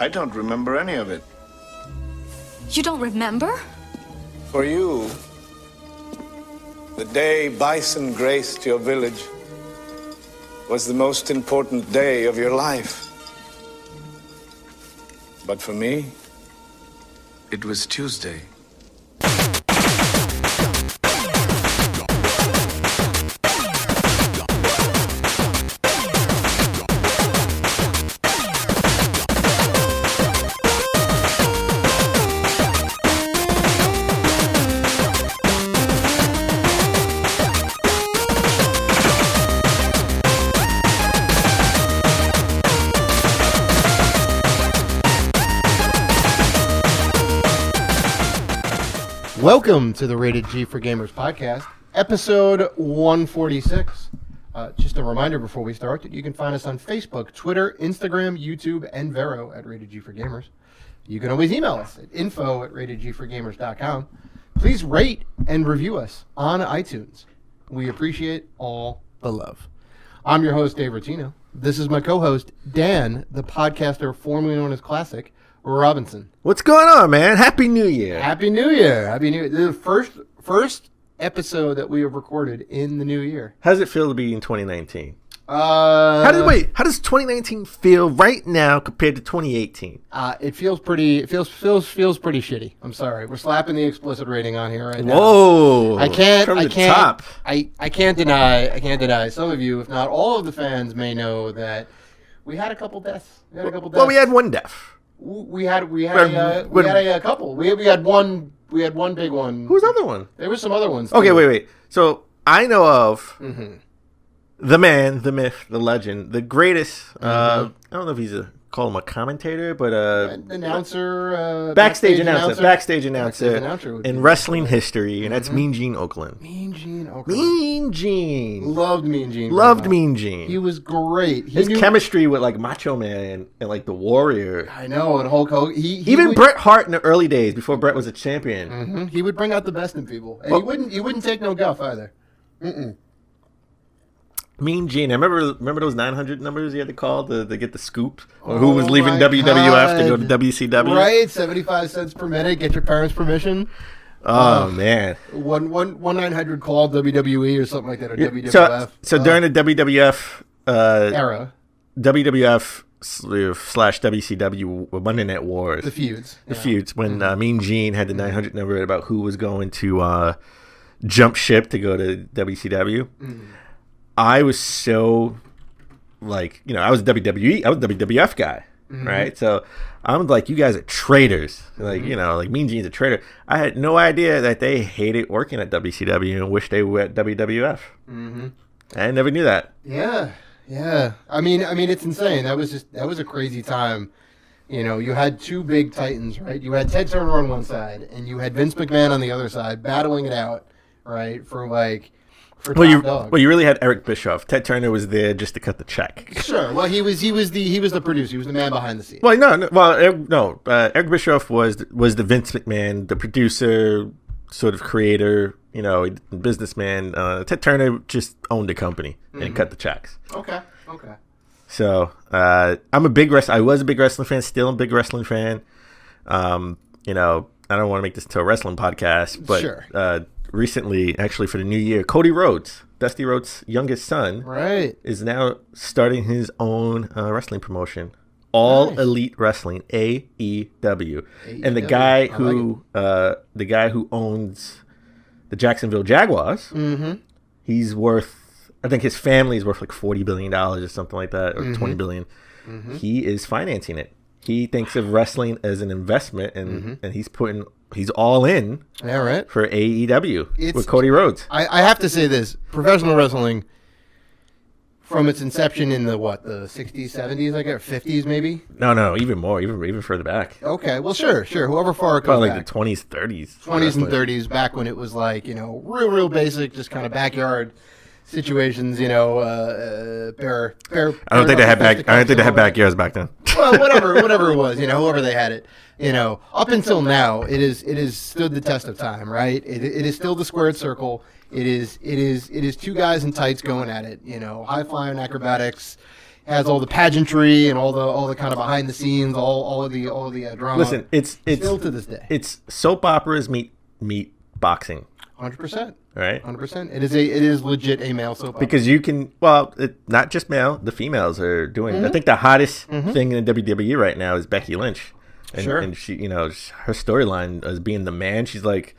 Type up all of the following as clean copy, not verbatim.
I don't remember any of it. You don't remember? For you, the day bison graced your village was the most important day of your life. But for me, it was Tuesday. Welcome to the Rated G for Gamers podcast, episode 146. Just a reminder before we start that you can find us on Facebook, Twitter, Instagram, YouTube, and Vero at Rated G for Gamers. You can always email us at info@ratedgforgamers.com. Please rate and review us on iTunes. We appreciate all the love. I'm your host, Dave Rotino. This is my co-host, Dan, the podcaster formerly known as Classic Robinson. What's going on, man? Happy New Year. Happy New Year. Happy New Year. The first episode that we have recorded in the new year. How does it feel to be in 2019? How does 2019 feel right now compared to 2018? It feels pretty shitty. I'm sorry. We're slapping the explicit rating on here right now. Whoa. I can't top. I can't deny some of you, if not all of the fans, may know that we had a couple deaths. Well, we had one death. We had a couple. We had one big one. Who's the other one? There were some other ones. Okay, wait. So I know of the man, the myth, the legend, the greatest. I don't know if he's call him a commentator, but announcer, backstage announcer in wrestling history, and that's Mean Gene Okerlund. Mean Gene. Loved Mean Gene. He was great. His chemistry with like Macho Man and like the Warrior. I know, and Hulk Hogan. Even Bret Hart in the early days before Bret was a champion. He would bring out the best in people, and he wouldn't take no guff either. Mean Gene. I remember those 900 numbers you had to call to get the scoop or who was leaving WWF to go to WCW. Right, 75 cents per minute. Get your parents' permission. Oh man, one 900 call WWE or something like that, or WWF. So during the WWF era, WWF / WCW were Monday Night Wars. The feuds when Mean Gene had the 900 number about who was going to jump ship to go to WCW. I was so I was WWE, I was a WWF guy, right? So I'm like, you guys are traitors. Like Mean Gene's a traitor. I had no idea that they hated working at WCW and wish they were at WWF. I never knew that. Yeah. I mean, it's insane. That was a crazy time. You had two big titans, right? You had Ted Turner on one side, and you had Vince McMahon on the other side, battling it out, right? You really had Eric Bischoff. Ted Turner was there just to cut the check. Sure. Well, he was the producer. He was the man behind the scenes. Well, no. Eric Bischoff was the Vince McMahon, the producer, sort of creator, businessman. Ted Turner just owned the company and cut the checks. Okay. So I was a big wrestling fan. Still a big wrestling fan. I don't want to make this into a wrestling podcast, but sure. Recently, actually for the new year, Cody Rhodes, Dusty Rhodes' youngest son, right, is now starting his own wrestling promotion, All Elite Wrestling, AEW. And the guy who owns the Jacksonville Jaguars, he's worth, I think his family is worth like $40 billion or something like that, or $20 billion. He is financing it. He thinks of wrestling as an investment, and he's all in for AEW with Cody Rhodes. I have to say this. Professional wrestling, from its inception in the 60s, 70s, I guess, 50s maybe? No, even more, even further back. Okay, well, sure. Whoever far it goes probably back. Like the 20s, 30s. 20s and 30s, back when it was like, real basic, just kind of backyard situations, I don't think they had backyards back then. Well, whatever it was, whoever they had it, up until now, it is stood the test of time, right? It is still the squared circle. It is two guys in tights going at it, high flying acrobatics, has all the pageantry and all the kind of behind the scenes, all of the drama. Listen, it's still to this day. It's soap operas meet boxing. 100%. Right? 100%. It is legit a male soap opera. Because you can, not just male, the females are doing. I think the hottest thing in WWE right now is Becky Lynch. And, Sure. And she, her storyline as being the man, she's like,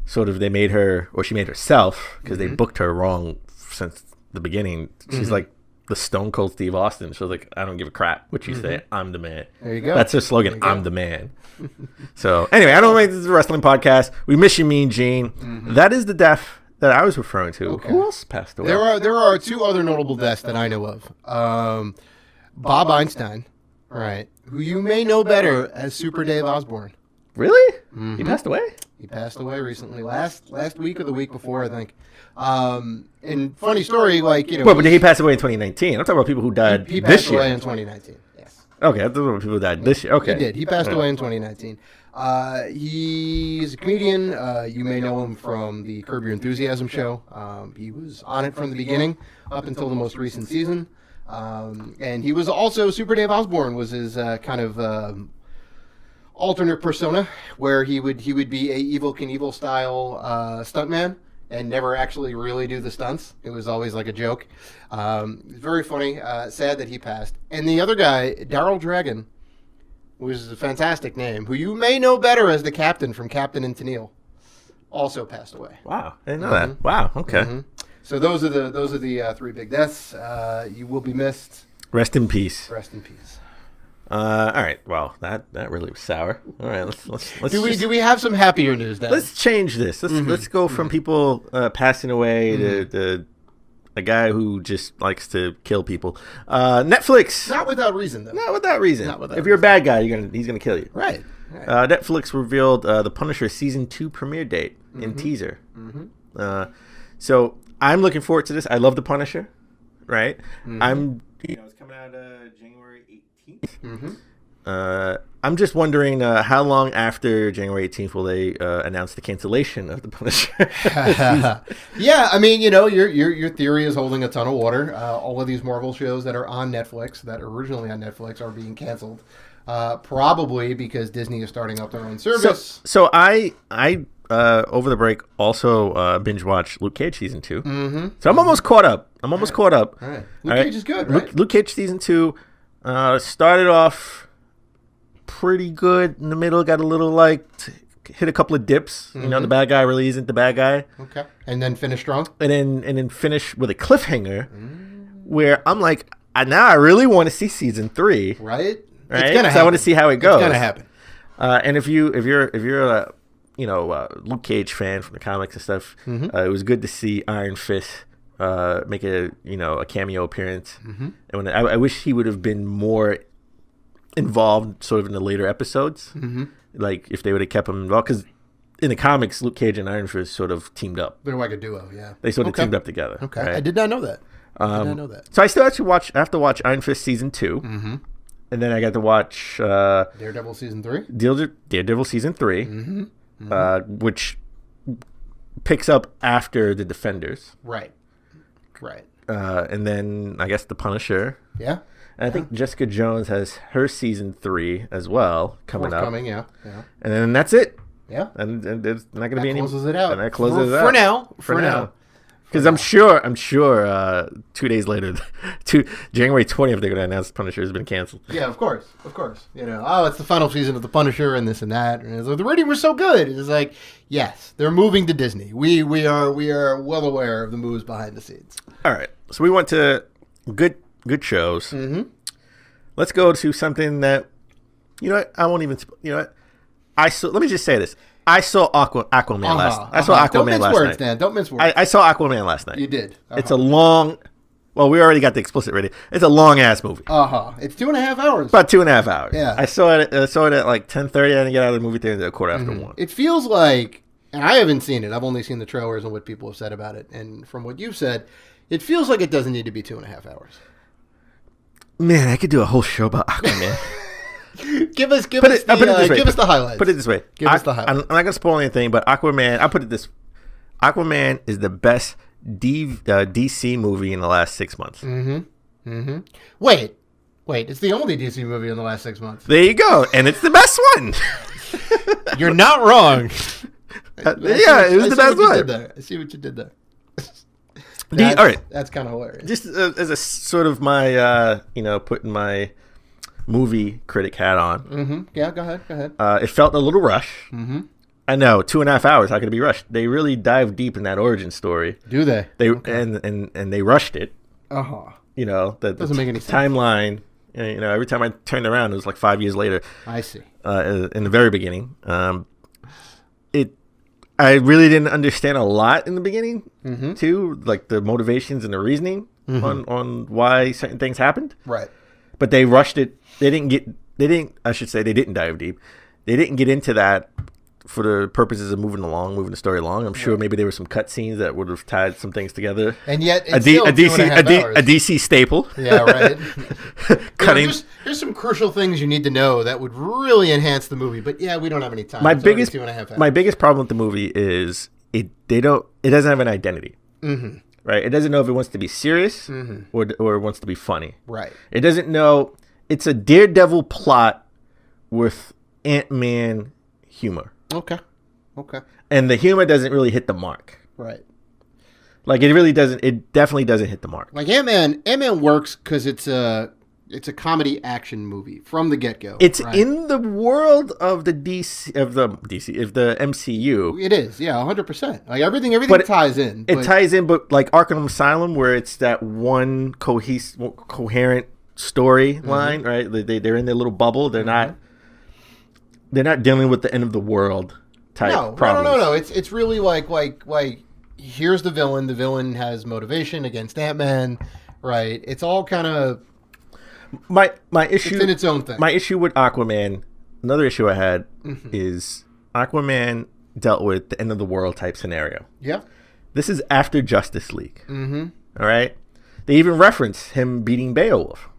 sort of, they made her, or she made herself, because they booked her wrong since the beginning. She's like the Stone Cold Steve Austin. She's like, I don't give a crap what you say. I'm the man. There you go. That's her slogan. I'm the man. So anyway, I don't think this is a wrestling podcast. We miss you, Mean Gene. That is the death that I was referring to. Okay. Who else passed away? There are two other notable deaths that I know of. Bob Einstein, right, who you may know better as Super Dave Osborne. Really? He passed away? He passed away recently, last week or the week before, I think. And funny story, like, But did he pass away in 2019? I'm talking about people who died he this passed year. away in 2019. Yes. Okay, I'm talking about people who died this year. Okay. He did. He passed away in 2019. He's a comedian. You may know him from the Curb Your Enthusiasm show. He was on it from the beginning up until the most recent season. And he was also, Super Dave Osborne was his kind of alternate persona, where he would be a Evel Knievel style stuntman and never actually really do the stunts. It was always like a joke. Very funny. Sad that he passed. And the other guy, Daryl Dragon, which is a fantastic name, who you may know better as the captain from Captain and Tennille, also passed away. Wow, I didn't know that. Wow, okay. So those are the three big deaths. You will be missed. Rest in peace. Rest in peace. All right. Well, that really was sour. All right. Let's Do we have some happier news then? let's change this. Let's go from people passing away to a guy who just likes to kill people. Netflix. Not without reason, though. Not without reason. Not without If you're a bad guy, he's gonna kill you. Right. Netflix revealed the Punisher season 2 premiere date in teaser. So I'm looking forward to this. I love the Punisher. Right. It's coming out January 18th. I'm just wondering how long after January 18th will they announce the cancellation of the Punisher? Yeah, I mean, your theory is holding a ton of water. All of these Marvel shows that are on Netflix, that are originally on Netflix, are being canceled. Probably because Disney is starting up their own service. So I over the break also binge watched Luke Cage season 2. So I'm almost caught up. All right. Luke Cage is good, right? Luke Cage season 2 started off pretty good. In the middle, got a little hit a couple of dips. The bad guy really isn't the bad guy. Okay. And then finish strong. And then finish with a cliffhanger, where I'm like, now I really want to see season 3. Right. Right. It's gonna happen. I want to see how it goes. It's gonna happen. And if you're a Luke Cage fan from the comics and stuff, it was good to see Iron Fist make a cameo appearance. And I wish he would have been more involved, sort of in the later episodes. Like if they would have kept him involved, because in the comics, Luke Cage and Iron Fist sort of teamed up. They're like a duo, yeah. They sort of teamed up together. Okay, right? I did not know that. So I still actually I have to watch Iron Fist season 2. And then I got to watch Daredevil season 3. Daredevil season 3, which picks up after the Defenders. Right. And then I guess the Punisher. Yeah. And I think Jessica Jones has her season 3 as well coming up. Yeah. And then that's it. Yeah. And there's not going to be any. Closes it out. And that closes it out. For now. Because I'm sure 2 days later, January 20th, they're going to announce Punisher has been canceled. Yeah, of course. It's the final season of the Punisher and this and that. And it's like, the rating was so good. It's like, yes, they're moving to Disney. We are well aware of the moves behind the scenes. All right, so we went to good shows. Let's go to something that, I won't even. Let me just say this. I saw Aquaman last night. I saw Aquaman last night. Dan. Don't mince words. I saw Aquaman last night. You did. It's a long. Well, we already got the explicit rating. It's a long ass movie. It's 2.5 hours. About 2.5 hours. Yeah. I saw it at 10:30. I didn't get out of the movie theater until 1:15. It feels like, and I haven't seen it. I've only seen the trailers and what people have said about it. And from what you've said, it feels like it doesn't need to be 2.5 hours. Man, I could do a whole show about Aquaman. Give us the highlights. Put it this way. Give us the highlights. I'm not going to spoil anything, but Aquaman, I'll put it this. Aquaman is the best DC movie in the last 6 months. Wait. It's the only DC movie in the last 6 months. There you go, and it's the best one. You're not wrong. Yeah, it was the best one. I see what you did there. All right, that's kind of hilarious. just as a sort of my, putting my movie critic hat on. Yeah, go ahead. It felt a little rushed. I know, 2.5 hours. How could it be rushed? They really dive deep in that origin story. Do they? And they rushed it. That doesn't make any sense. Timeline. Every time I turned around, it was like 5 years later. I see. In the very beginning, I really didn't understand a lot in the beginning too, like the motivations and the reasoning on why certain things happened. Right. But they rushed it. They didn't dive deep. They didn't get into that for the purposes of moving the story along. I'm sure maybe there were some cut scenes that would have tied some things together. And yet, a DC staple. Yeah, right. Cutting. There's some crucial things you need to know that would really enhance the movie. But yeah, we don't have any time. My It's biggest 2.5 hours. my biggest problem with the movie is it doesn't have an identity. Right. It doesn't know if it wants to be serious or it wants to be funny. Right. It doesn't know. It's a Daredevil plot with Ant-Man humor. Okay. And the humor doesn't really hit the mark. Right. Like it definitely doesn't hit the mark. Like Ant-Man works because it's a comedy action movie from the get-go. It's right? in the world of the MCU. It is, yeah, 100%. Like everything ties in. It ties in, but like Arkham Asylum, where it's that one coherent storyline, right? They're in their little bubble. They're not dealing with the end of the world type problems. No. It's really like here's the villain. The villain has motivation against Ant-Man, right? It's all kind of my issue. It's in its own thing. My issue with Aquaman, another issue I had is Aquaman dealt with the end of the world type scenario. Yeah. This is after Justice League. All right. They even reference him beating Beowulf.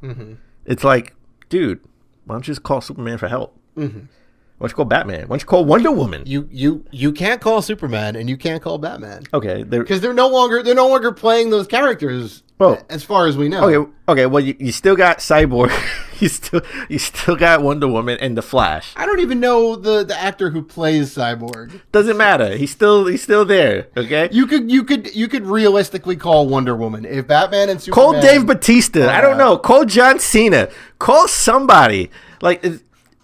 It's like, dude, why don't you just call Superman for help? Why don't you call Batman? Why don't you call Wonder Woman? You can't call Superman and you can't call Batman. Okay, because they're no longer playing those characters. As far as we know. Okay. Well, you still got Cyborg, you still got Wonder Woman and the Flash. I don't even know the actor who plays Cyborg. Doesn't matter. He's still there. Okay. You could realistically call Wonder Woman if Batman and Superman. Call Dave Bautista. I don't know. Call John Cena. Call somebody. Like.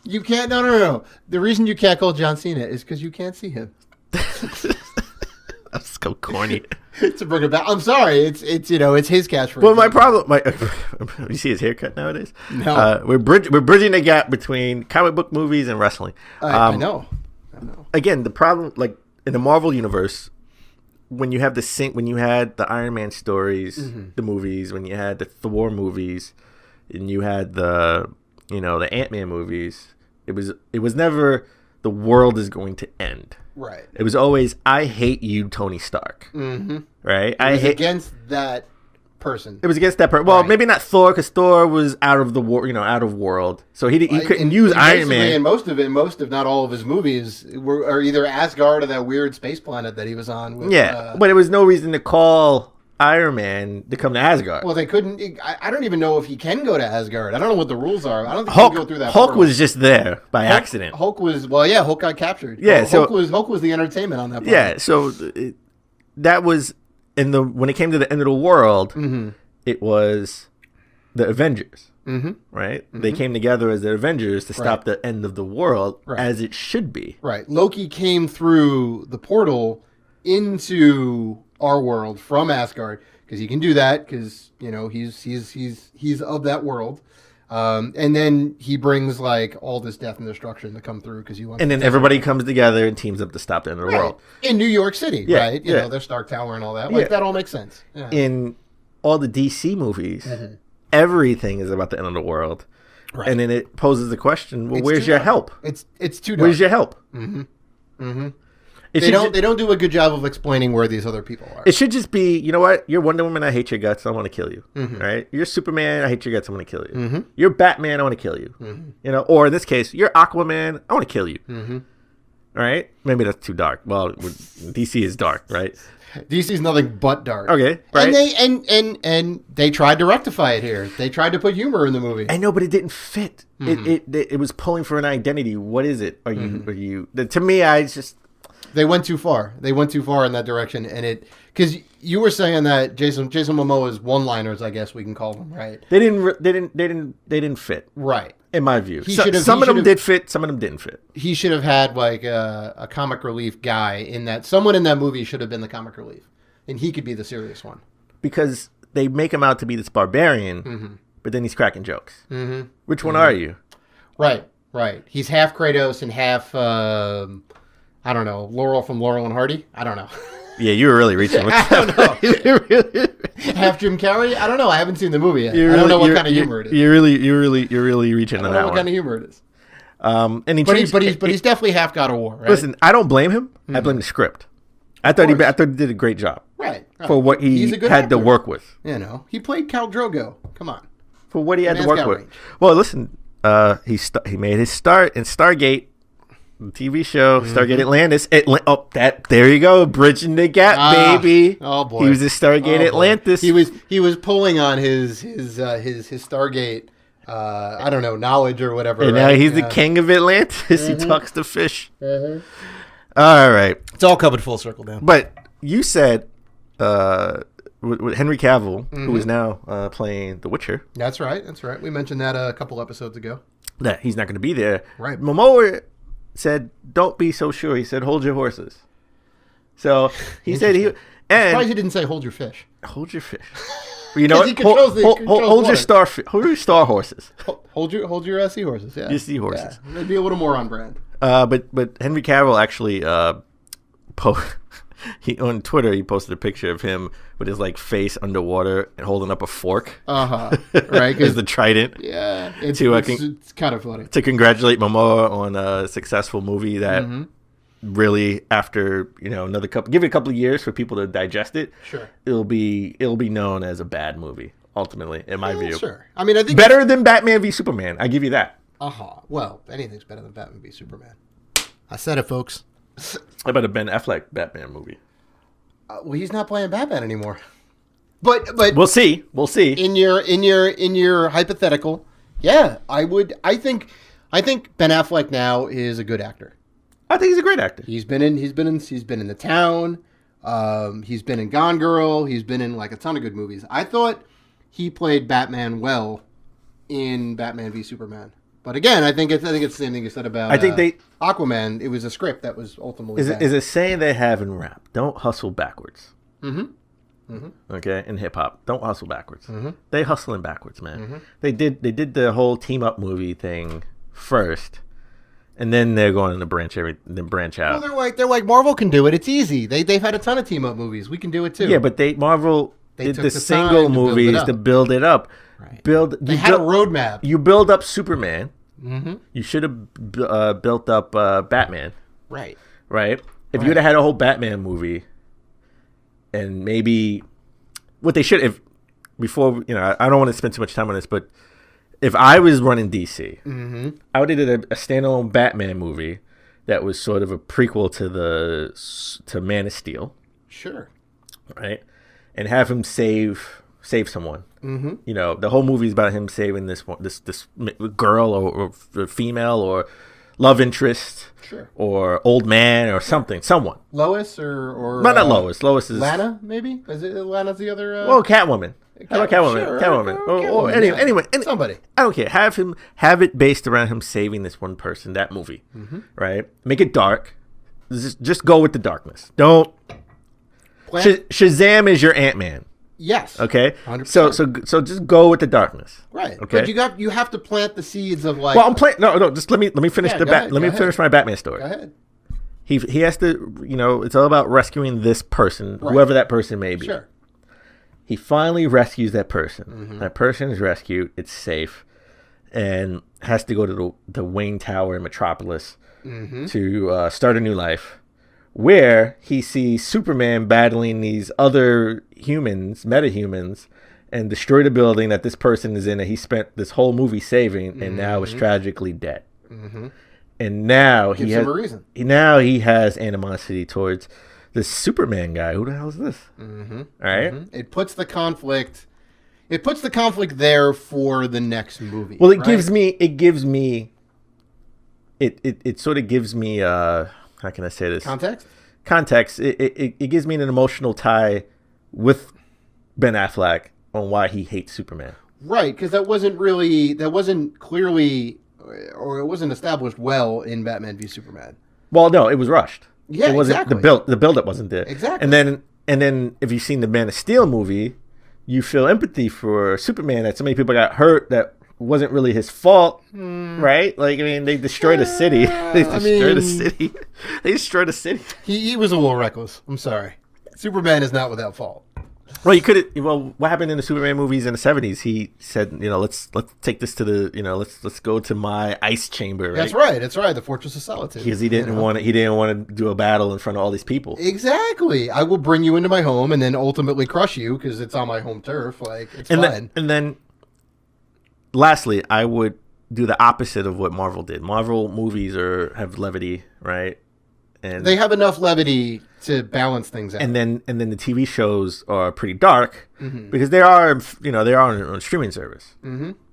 You can't. No. The reason you can't call John Cena is because you can't see him. That's so corny. To bring it back, I'm sorry. It's his catchphrase. Well, my problem, you see his haircut nowadays. No, we're bridging the gap between comic book movies and wrestling. I know. Again, the problem, like in the Marvel universe, when you have when you had the Iron Man stories, the movies, when you had the Thor movies, and you had the Ant-Man movies. It was never the world is going to end. Right. It was always I hate you, Tony Stark. Right. I hate against that person. It was against that person. Well, maybe not Thor, because Thor was out of the out of world, so he couldn't use Iron Man. And most if not all of his movies are either Asgard or that weird space planet that he was on. With, but it was no reason to call Iron Man to come to Asgard. Well, they couldn't. I don't even know if he can go to Asgard. I don't know what the rules are. I don't think he can go through that. Hulk portal. was just there by accident. Hulk got captured. Yeah, Hulk was the entertainment on that planet. Yeah, so that was when it came to the end of the world, it was the Avengers. Right? They came together as the Avengers to stop the end of the world, as it should be. Right. Loki came through the portal into our world from Asgard because he can do that because he's of that world, and then he brings like all this death and destruction to come through because you want. And then everybody comes together and teams up to stop the end of the world in New York City, right? You know, their Stark Tower and all that. Like that all makes sense. Yeah. In all the DC movies, everything is about the end of the world, and then it poses the question: well, where's your help? It's too dark. Where's your help? They don't do a good job of explaining where these other people are. It should just be, you know what? You're Wonder Woman, I hate your guts, I want to kill you. Right? You're Superman, I hate your guts, I want to kill you. You're Batman, I want to kill you. Or in this case, you're Aquaman, I want to kill you. All right, maybe that's too dark. Well, DC is dark, right? DC's nothing but dark. Okay, right. And they tried to rectify it here. They tried to put humor in the movie. I know, but it didn't fit. It was pulling for an identity. What is it? Are you? To me, I just they went too far. They went too far in that direction, and because you were saying that Jason Momoa's one-liners, I guess we can call them, right? They didn't fit. Right. In my view, some of them did fit, some of them didn't fit. He should have had like a comic relief guy in that. Someone in that movie should have been the comic relief, and he could be the serious one. Because they make him out to be this barbarian, but then he's cracking jokes. Which one are you? Right. He's half Kratos and half I don't know, Laurel from Laurel and Hardy. I don't know. Yeah, you were really reaching. I don't know. Half Jim Carrey? I don't know. I haven't seen the movie yet. I don't know what kind of humor it is. You're really reaching on that one. I don't know what kind of humor it is. And he's definitely half God of War. Right? Listen, I don't blame him. I blame the script. I thought he did a great job. Right. For what he had to work with. You know, he played Khal Drogo. Come on. For what he had to work with. Well, listen, he made his start in Stargate. TV show, Stargate Atlantis. There you go, bridging the gap, baby. Oh boy, he was a Stargate Atlantis. He was pulling on his Stargate, I don't know, knowledge or whatever. And now he's the king of Atlantis. He talks to fish. All right, it's all coming full circle now. But you said with Henry Cavill, who is now playing The Witcher. That's right. We mentioned that a couple episodes ago. That he's not going to be there. Right. Momoa said, "Don't be so sure." He said, "Hold your horses." So he said he. And surprised he didn't say, "Hold your fish." Hold your fish. You know what? Hold your star horses. Hold your seahorses. Yeah. Your seahorses. Yeah. Maybe a little more on brand. But Henry Cavill actually on Twitter he posted a picture of him with his like face underwater and holding up a fork. Right. As the trident. Yeah. It's kind of funny. To congratulate Momoa on a successful movie that really, after give it a couple of years for people to digest it. Sure. It'll be known as a bad movie ultimately, in my view. Sure. I mean, I think better than Batman v Superman. I give you that. Well, anything's better than Batman v Superman. I said it, folks. How about a Ben Affleck Batman movie? Well, he's not playing Batman anymore. But we'll see. In your hypothetical, yeah, I think Ben Affleck now is a good actor. I think he's a great actor. He's been in The Town. He's been in Gone Girl. He's been in like a ton of good movies. I thought he played Batman well in Batman v Superman. But again, I think it's the same thing you said about Aquaman. It was a script that was ultimately is a saying they have in rap: don't hustle backwards. Okay, in hip hop, don't hustle backwards. They hustling backwards, man. They did the whole team up movie thing first, and then they're going to branch out. Well, they're like Marvel can do it. It's easy. They've had a ton of team up movies. We can do it too. Yeah, but Marvel did the single movies to build it up. Right. They had a roadmap. You build up Superman. You should have built up Batman. Right. If you would have had a whole Batman movie, and maybe what they should have before, I don't want to spend too much time on this, but if I was running DC, I would have did a standalone Batman movie that was sort of a prequel to Man of Steel. Sure. Right, and have him save someone. The whole movie is about him saving this girl or female or love interest, sure, or old man or someone. Lois or not Lois. Lois is Lana, maybe. Is it Lana's the other? Well, Catwoman. How about Catwoman? Sure, Catwoman. Anyway, somebody. I don't care. Have it based around him saving this one person. That movie, right? Make it dark. Just go with the darkness. Don't. Shazam is your Ant-Man. Yes. Okay. 100%. So just go with the darkness. Right. Okay. But you have to plant the seeds of like. Well, I'm playing. No. Just let me finish finish my Batman story. Go ahead. He has to. It's all about rescuing this person, whoever that person may be. Sure. He finally rescues that person. That person is rescued. It's safe, and has to go to the Wayne Tower in Metropolis to start a new life. Where he sees Superman battling these other humans, metahumans, and destroy the building that this person is in that he spent this whole movie saving and now is tragically dead. And now Gives he him has a reason. now he has animosity towards this Superman guy. Who the hell is this? Mm-hmm. All right. Mm-hmm. It puts the conflict there for the next movie. Well, it right? gives me it sort of gives me how can I say this? Context. It gives me an emotional tie with Ben Affleck on why he hates Superman. Right, because that wasn't clearly, or it wasn't established well in Batman v Superman. Well, no, it was rushed. Yeah, it wasn't exactly. the build up wasn't there. Exactly. And then if you've seen the Man of Steel movie, you feel empathy for Superman, that so many people got hurt that wasn't really his fault, right? Like, I mean, they destroyed a city. They destroyed a city. They destroyed a city. He was a little reckless. I'm sorry. Superman is not without fault. Well, you could. Well, what happened in the Superman movies in the '70s? He said, let's take this to the, let's go to my ice chamber. Right? That's right. The Fortress of Solitude. Because he didn't want to do a battle in front of all these people. Exactly. I will bring you into my home and then ultimately crush you because it's on my home turf. Like, it's fine. And then, lastly, I would do the opposite of what Marvel did. Marvel movies have levity, right? And they have enough levity to balance things out. And then the TV shows are pretty dark because they are on streaming service,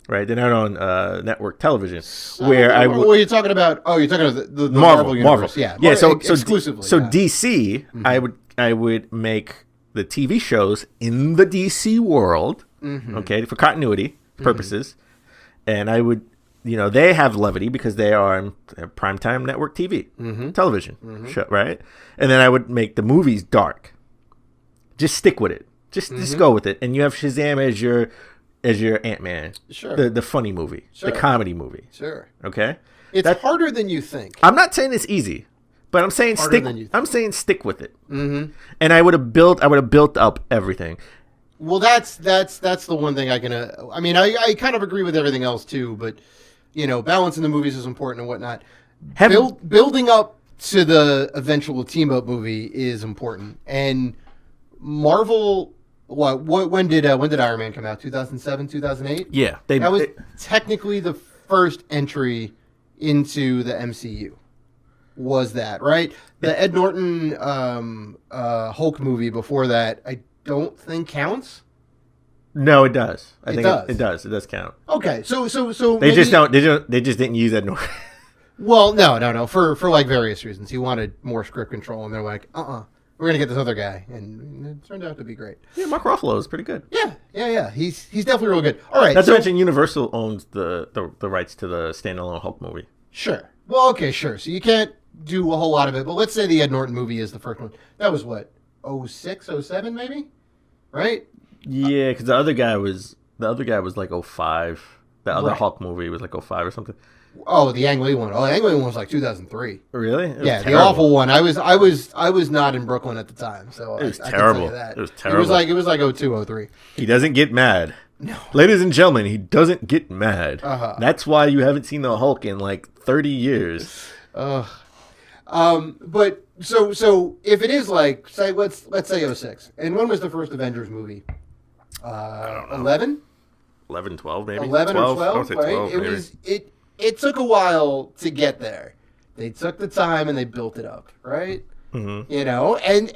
right? They're not on network television. What are you talking about? Oh, you're talking about the Marvel universe. Yeah. So exclusively. So DC, I would make the TV shows in the DC world, okay, for continuity purposes, and I would. They have levity because they are on primetime network TV, television show, right? And then I would make the movies dark. Just stick with it. Just go with it. And you have Shazam as your Ant-Man. Sure. The funny movie. Sure. The comedy movie. Sure. Okay? It's harder than you think. I'm not saying it's easy, but I'm saying stick with it. Mm-hmm. And I would have built up everything. Well, that's the one thing I kind of agree with everything else too, but balance in the movies is important and whatnot. Building up to the eventual team up movie is important. And Marvel, when did Iron Man come out? 2007, 2008? Yeah, that was technically the first entry into the MCU. Was that right? The Ed Norton Hulk movie before that, I don't think counts. No, it does. I think does. It does. It does count. Okay, so they just don't. They just didn't use that. Well, no. For like various reasons, he wanted more script control, and they're like, we're gonna get this other guy, and it turned out to be great. Yeah, Mark Ruffalo is pretty good. Yeah. He's definitely real good. All right. Not to mention, Universal owns the rights to the standalone Hulk movie. Sure. Well, okay, sure. So you can't do a whole lot of it, but let's say the Ed Norton movie is the first one. That was what, 06, 07 maybe, right? Yeah, because the other guy was like 05. The other Hulk movie was like 05 or something. Oh, the Ang Lee one. Oh, the Ang Lee one was like 2003. Really? Yeah, terrible. The awful one. I was not in Brooklyn at the time, so it was terrible. That. It was terrible. It was like 02, 03. He doesn't get mad. No. Ladies and gentlemen, he doesn't get mad. Uh-huh. That's why you haven't seen the Hulk in like 30 years. But so if it is like, say, let's say 06, and when was the first Avengers movie? 11? 11, 12 maybe? 11 or 12, I would say right? 12 maybe. It took a while to get there. They took the time and they built it up, right? Mm-hmm.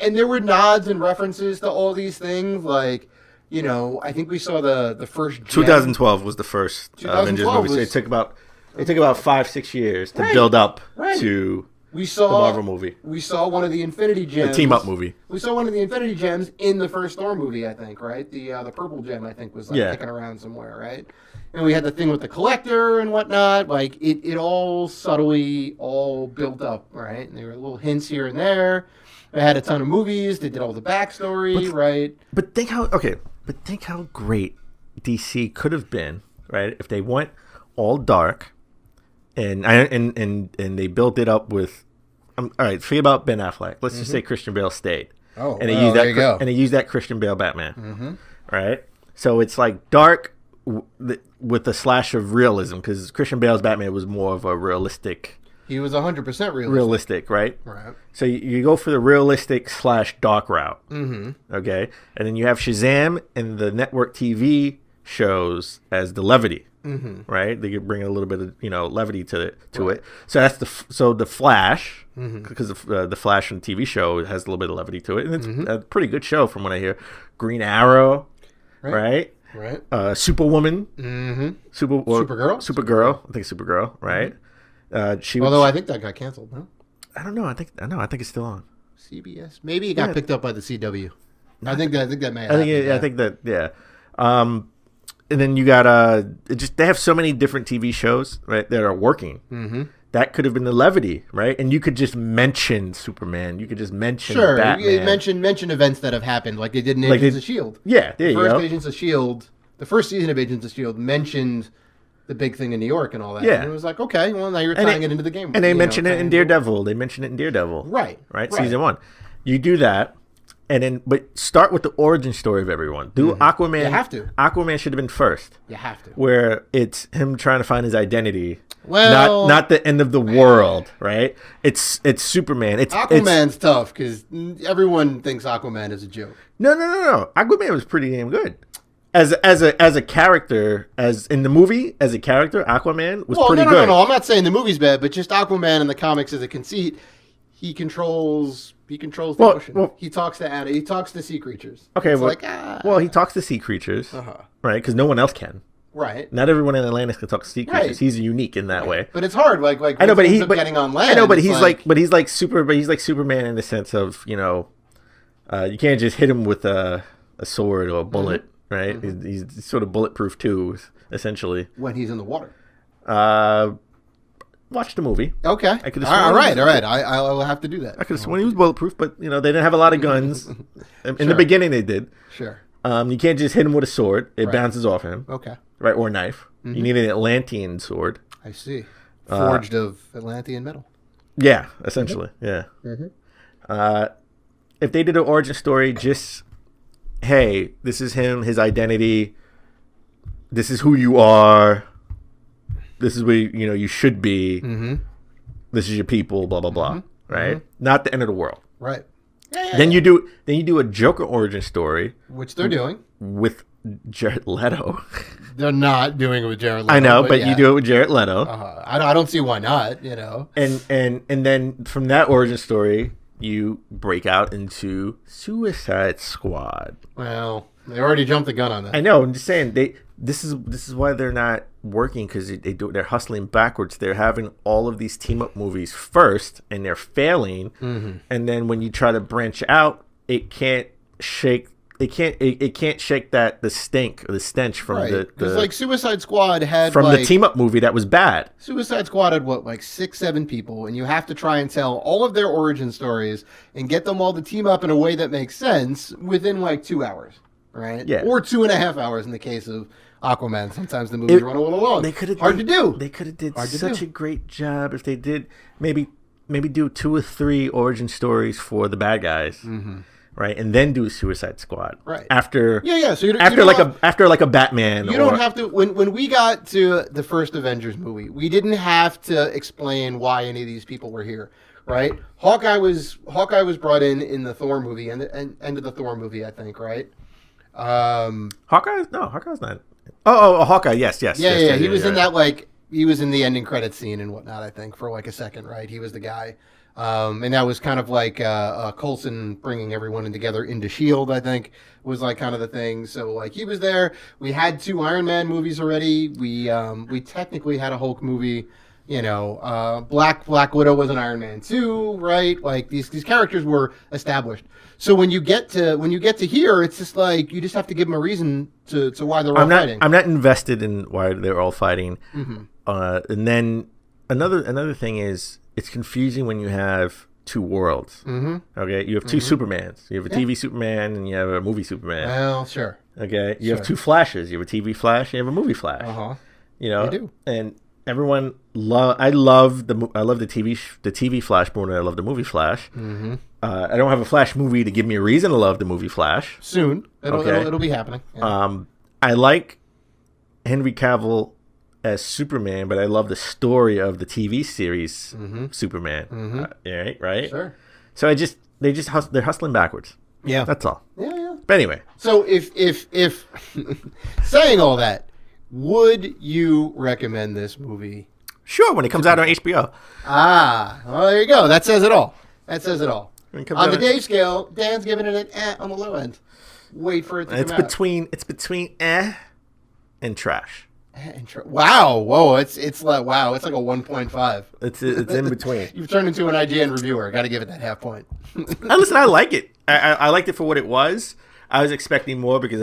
And there were nods and references to all these things, like, I think we saw the first gem. 2012 was the first Avengers movie. So it took about 5-6 years to build up to the Marvel movie. We saw one of the Infinity Gems. The team-up movie. We saw one of the Infinity Gems in the first Thor movie, I think, right? The purple gem, I think, was kicking around somewhere, right? And we had the thing with the Collector and whatnot. Like, it all subtly all built up, right? And there were little hints here and there. They had a ton of movies. They did all the backstory, right? But think how great DC could have been, right? If they went all dark, and they built it up with. All right, forget about Ben Affleck. Let's just say Christian Bale stayed. Oh, and they used that Christian Bale Batman, right? So it's like dark with a slash of realism, because Christian Bale's Batman was more of a realistic. He was 100% realistic, right? Right. So you go for the realistic / dark route, okay, and then you have Shazam and the network TV shows as the levity, right? They could bring a little bit of levity to it. So that's the Flash, because the Flash on the TV show has a little bit of levity to it, and it's a pretty good show from what I hear. Green Arrow, right? Superwoman, Supergirl. I think Supergirl, right? Although I think that got canceled. No, I don't know. I think it's still on CBS. Maybe it got picked up by the CW. I think that may. I think that. Yeah. And then you got they have so many different TV shows, right, that are working. That could have been the levity, right? And you could just mention Superman. You could just mention Batman. Mention events that have happened, like they did in Agents of S.H.I.E.L.D. Yeah, there you go. Agents of S.H.I.E.L.D., the first season of Agents of S.H.I.E.L.D. mentioned the big thing in New York and all that. Yeah. And it was like, okay, well, now you're tying it into the game. And they mentioned it in Daredevil. Right. Season 1. You do that. And then, but start with the origin story of everyone. Do Aquaman. You have to. Aquaman should have been first. You have to. Where it's him trying to find his identity. Well, not the end of the world, right? It's Superman. Aquaman's tough because everyone thinks Aquaman is a joke. No. Aquaman was pretty damn good. As a character, as in the movie, as a character, Aquaman was pretty good. No. I'm not saying the movie's bad, but just Aquaman in the comics as a conceit, he controls the ocean. Well, he talks to He talks to sea creatures. Okay, he talks to sea creatures, right? Because no one else can. Right. Not everyone in Atlantis can talk to sea creatures. Right. He's unique in that way. But it's hard. Like I know, but he's getting on land. I know, but he's like Superman in the sense of you can't just hit him with a sword or a bullet, right? He's sort of bulletproof too, essentially. When he's in the water. Watch the movie. Okay. All right. I will have to do that. I could have sworn he was bulletproof, but they didn't have a lot of guns. In the beginning, they did. Sure. You can't just hit him with a sword; it bounces off him. Okay. Right, or a knife. You need an Atlantean sword. I see. Forged of Atlantean metal. Yeah, essentially. Yeah. If they did an origin story, just hey, this is him, his identity. This is who you are. This is where you should be. This is your people. Blah blah blah. Right. Not the end of the world. Right. Then you do a Joker origin story, which they're doing with Jared Leto. They're not doing it with Jared Leto. I know, but you do it with Jared Leto. I don't see why not. And then from that origin story, you break out into Suicide Squad. Well, they already jumped the gun on that. I know. I'm just saying this is why they're not working, because they're hustling backwards. They're having all of these team up movies first, and they're failing. And then when you try to branch out, it can't shake that the stink or the stench from because like Suicide Squad had from the team up movie that was bad. Suicide Squad had 6-7 people, and you have to try and tell all of their origin stories and get them all to team up in a way that makes sense within 2 hours. Right? Yeah. Or 2.5 hours in the case of Aquaman. Sometimes the movies run a little long. Hard to do. They could have did such a great job if they did maybe do 2 or 3 origin stories for the bad guys. Right, and then do Suicide Squad. Right after, So after a Batman. You don't have to. When we got to the first Avengers movie, we didn't have to explain why any of these people were here. Right, Hawkeye was brought in the Thor movie and end of the Thor movie, I think. Right. Hawkeye's not. Oh, Hawkeye. Yes. Yeah. He was in that he was in the ending credits scene and whatnot. I think for a second, right? He was the guy, and that was kind of Coulson bringing everyone in together into Shield. I think was kind of the thing. So he was there. We had 2 Iron Man movies already. We technically had a Hulk movie. Black Widow was an Iron Man 2, right? These characters were established. So when you get to here, it's just you just have to give them a reason to why they're all fighting. I'm not invested in why they're all fighting. And then another thing is it's confusing when you have 2 worlds. Okay, you have 2 Supermans. You have a TV Superman and you have a movie Superman. Well, sure. Okay, you have 2 Flashes. You have a TV Flash. You have a movie Flash. You do. And everyone I love the TV Flash more than I love the movie Flash. I don't have a Flash movie to give me a reason to love the movie Flash. Soon, it'll be happening. Yeah. I like Henry Cavill as Superman, but I love the story of the TV series Superman. Right. Sure. So they're hustling backwards. Yeah, that's all. Yeah. But anyway, So if saying all that, would you recommend this movie? sure, when it comes out on HBO. Well, there you go. That says it all. That says it all. When it comes On out the on- Dave scale, Dan's giving it an on the low end. Wait for it to It's come out. between and trash. Wow, whoa, it's like it's like a 1.5. It's in between. You've turned into an IGN reviewer. Got to give it that half point. Listen, I like it. I liked it for what it was. I was expecting more because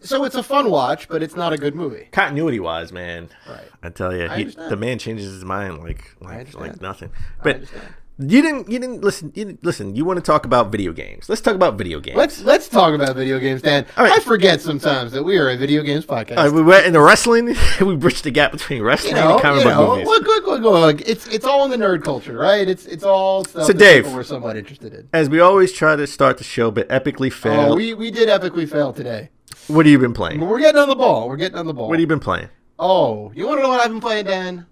So it's a fun watch, but it's not a good movie. continuity wise, man. Right. I tell you, understand. the man changes his mind like understand. nothing. I But understand. you didn't listen. You want to talk about video games? Let's talk about video games. Let's talk about video games, Dan. All right. I forget sometimes that we are a video games podcast. We went into wrestling. We bridged the gap between wrestling and comic book movies. Look, it's all in the nerd culture, right? It's all stuff So, that Dave, people were somewhat interested in. As we always try to start the show, but epically fail. Oh, we did epically fail today. What have you been playing? But we're getting on the ball. We're getting on the ball. What have you been playing? Oh, you want to know what I've been playing, Dan?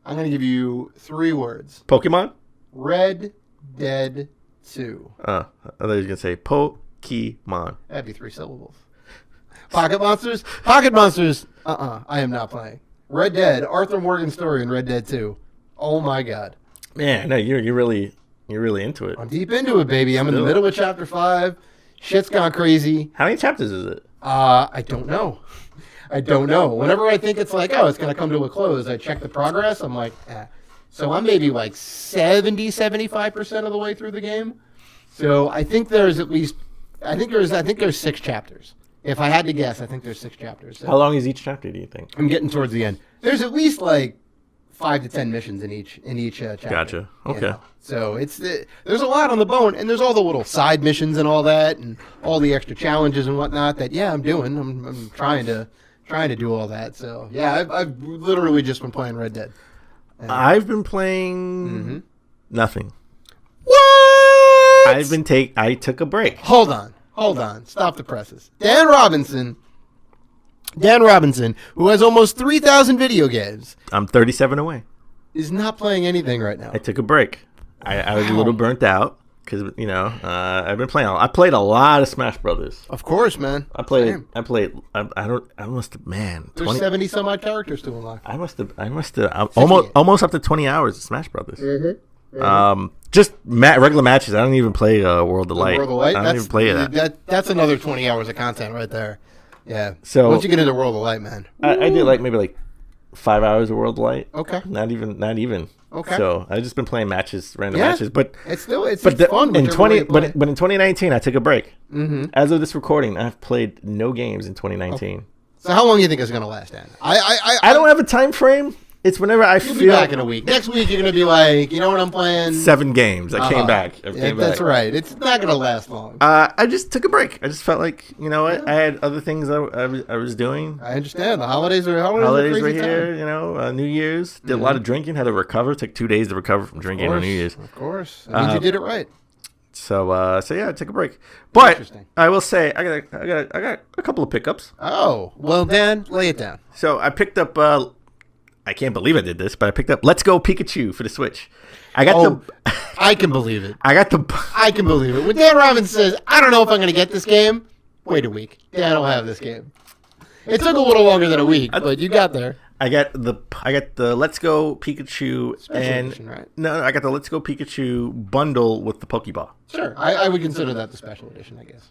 I'm going to give you 3 words. Pokemon? Red Dead 2. I thought you were gonna say Pokemon. That'd be 3 syllables. Pocket Monsters? Pocket Monsters. I am not playing. Red Dead. Arthur Morgan's story in Red Dead 2. Oh my God. Man, no, you're really into it. I'm deep into it, baby. I'm in the middle of chapter 5. Shit's gone crazy. How many chapters is it? I don't know. I don't know. Whenever I think it's like, oh, it's going to come to a close, I check the progress. I'm like, So I'm maybe like 70, 75% of the way through the game. So I think there's at least, I think there's 6 chapters. If I had to guess, I think there's 6 chapters. So How long is each chapter, do you think? I'm getting towards the end. There's at least like 5 to 10 missions in each chapter. Gotcha. you Okay. know. So there's a lot on the bone, and there's all the little side missions and all that, and all the extra challenges and whatnot that I'm doing. I'm trying to do all that. So yeah, I've literally just been playing Red Dead. I've been playing nothing. What? I took a break. Hold on. Stop the presses. Dan Robinson, who has almost 3,000 video games, I'm 37 away. is not playing anything right now. I took a break. I was a little burnt out because I've been playing. I played a lot of Smash Brothers. Of course, man. I played. Same. I must have, man. There's 20, 70 some odd characters to unlock. I must have almost up to 20 hours of Smash Brothers. Just regular matches. I don't even play World of Light. World of Light? I don't even play that. That's another 20 hours of content right there. Yeah. So- once you get into World of Light, man. I did maybe 5 hours of World of Light. Okay. Not even. Okay. So I've just been playing random Yeah. matches, but It's still it's but fun. in whichever way you play. but in 2019 I took a break. Mm-hmm. As of this recording, I've played no games in 2019. So how long do you think it's gonna last, Dan? I don't have a time frame. It's whenever I You'll be feel. back in a week. Next week you're gonna be like, you know what I'm playing? 7 games. I came back. That's right. It's not gonna last long. I just took a break. I just felt like, you know what? I had other things I was doing. I understand. The holidays are Holidays a were crazy here, time. New Year's. Did a lot of drinking. Had to recover. Took 2 days to recover from drinking on New Year's. Of course. That means you did it right. So yeah, I took a break. But Interesting. I will say I got a couple of pickups. Oh, well, Dan, lay it down. So I picked up. I can't believe I did this, but I picked up Let's Go Pikachu for the Switch. I got I can believe it. I can believe it. When Dan Robbins says, I don't know if I'm going to get this game, wait a week. Dan will have this game. It took a little longer than a week, but you got there. I got the Let's Go Pikachu Special edition, right? No, I got the Let's Go Pikachu bundle with the Pokeball. Sure. I would consider that the special edition, I guess.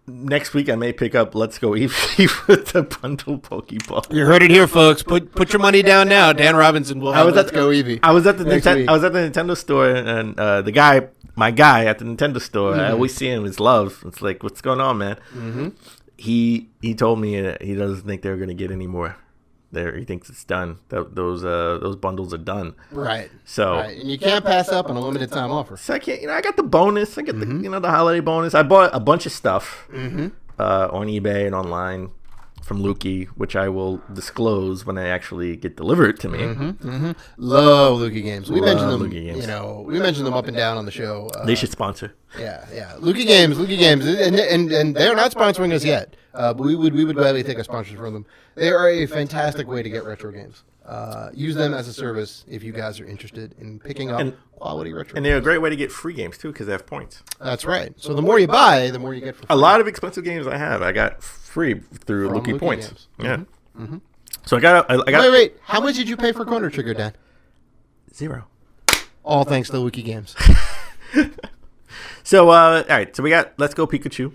Next week I may pick up Let's Go Eevee with the bundle Pokeball. You heard it here, folks. Put your money down now. Dan Robinson will have Let's Go Eevee. I was at the Next week. I was at the Nintendo store, and my guy at the Nintendo store, I always see him. His love. It's like, what's going on, man? Mm-hmm. He told me that he doesn't think they're gonna get any more. He thinks it's done. Those bundles are done. Right. So right. And you can't pass up on a limited time offer. So I can't. I got the bonus. I got the holiday bonus. I bought a bunch of stuff on eBay and online from Lukey, which I will disclose when I actually get delivered to me. Love Lukey games. We Love mentioned them. Lukey games. We mentioned them up and down on the show. They should sponsor. Yeah. Lukey games, and they're not sponsoring us yet. But we would gladly take a sponsor from them. They are a fantastic way to get retro games. use them as a service if you guys are interested in picking up quality retro. And they're a great way to get free games, too, because they have points. That's right. So the more you buy, the more you get for free. A lot of expensive games I got free through From Lukey Lukey points. games. Yeah. So I got. Wait. How much did you pay for Chrono Trigger, Dan? 0. All thanks to Lukey Games. So all right. So we got Let's Go Pikachu.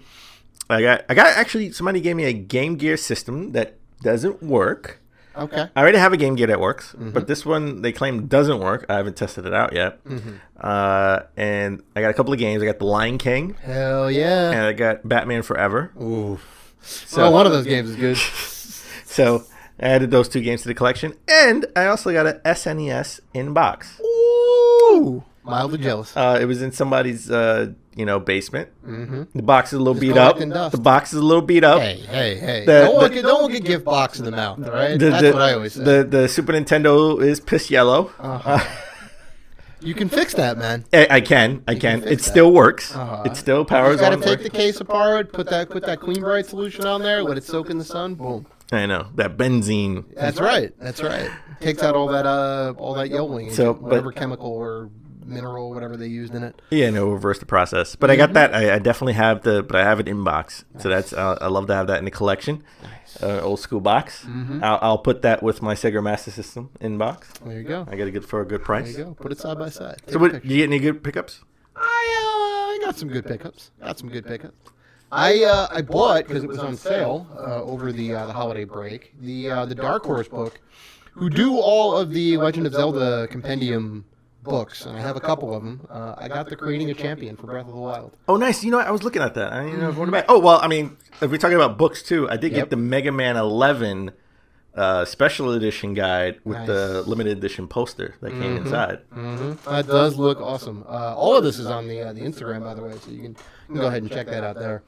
I got actually somebody gave me a Game Gear system that doesn't work. Okay. I already have a Game Gear that works, but this one they claim doesn't work. I haven't tested it out yet. And I got a couple of games. I got The Lion King. Hell yeah. And I got Batman Forever. Ooh. So one of those games is good. So I added those 2 games to the collection, and I also got a SNES in box. Ooh. Mildly jealous. It was in somebody's basement. The box is a little beat up. collecting dust. The box is a little beat up. Hey. The- Don't get gift box in the mouth, all right? That's what I always say. The Super Nintendo is piss yellow. You can fix that, man. I can. fix It that. still works. It still You powers got to on. take the case apart, put that Clean Bright solution on there, let it soak in the sun, boom. I know that benzene. That's right. Takes out all that yellowing, So, whatever chemical or mineral, whatever they used in it. Yeah, no, reverse the process. But I got that. I definitely have but I have it in box. So that's I love to have that in the collection. Nice. Old school box. I'll put that with my Sega Master System in box. There you go. I got it good for a good price. There you go. Put it side by side. So, did you get any good pickups? I got some good pickups. I bought, because it was on sale over the holiday break, the Dark Horse book, who do all of the Legend of Zelda compendium books, and I have a couple of them. I got the Creating a Champion for Breath of the Wild. Oh, nice. I was looking at that. I didn't know if I wanted to buy. Oh, well, I mean, if we're talking about books, too, I did get the Mega Man 11 special edition guide with the limited edition poster that came inside. That does look awesome. All of this is on the Instagram, by the way, so you can go ahead and check that out there.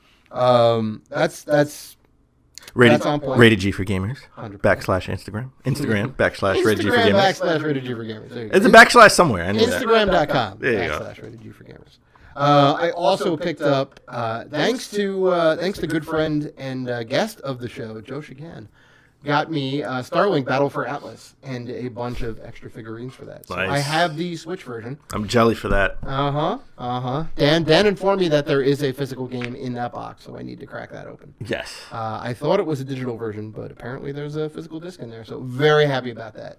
That's on point. Rated G for Gamers. 100%. /Instagram. Instagram / Rated G for Instagram Gamers. / Rated G for Gamers. There you go. It's a backslash somewhere. I knew that. Instagram.com There you go. / Rated G for Gamers. I also picked up, thanks to good friend and guest of the show, Joe Shagan, got me Starlink Battle for Atlas and a bunch of extra figurines for that. So Nice. I have the Switch version. I'm jelly for that. Dan informed me that there is a physical game in that box, so I need to crack that open. Yes. I thought it was a digital version, but apparently there's a physical disc in there, so very happy about that.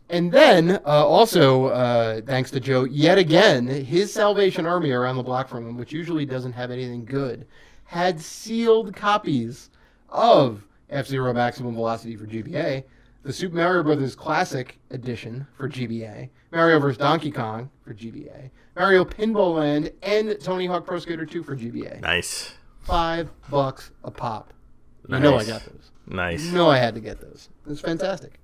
And then, also, thanks to Joe, yet again, his Salvation Army around the block from him, which usually doesn't have anything good, had sealed copies of F-Zero Maximum Velocity for GBA, the Super Mario Bros. Classic Edition for GBA, Mario vs. Donkey Kong for GBA, Mario Pinball Land, and Tony Hawk Pro Skater 2 for GBA. Nice. $5 a pop. Nice. You know I got those. Nice. You know I had to get those. It was fantastic.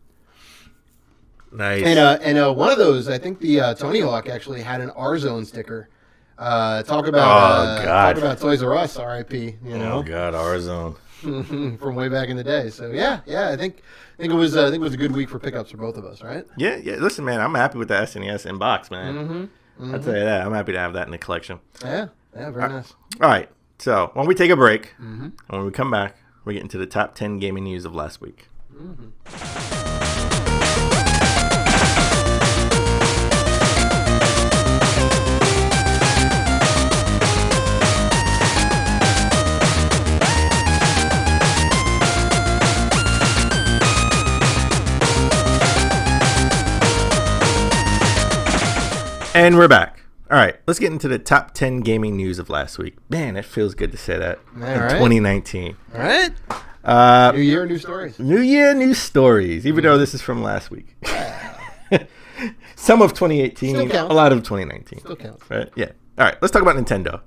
Nice. And one of those, I think the Tony Hawk actually had an R-Zone sticker. Talk about Toys R Us, R.I.P. Oh God, R-Zone. From way back in the day. So yeah, I think it was a good week for pickups for both of us, right? Yeah. Listen, man, I'm happy with the SNES in box, man. I'll tell you that. I'm happy to have that in the collection. Yeah, very nice. All right. So when we take a break, and when we come back, we get into the top 10 gaming news of last week. And we're back. All right, let's get into the top 10 gaming news of last week. Man, it feels good to say that in 2019. All right. New year, new stories. New year, new stories, even though this is from last week. Some of 2018, a lot of 2019. Still counts. Right? Yeah. All right, let's talk about Nintendo.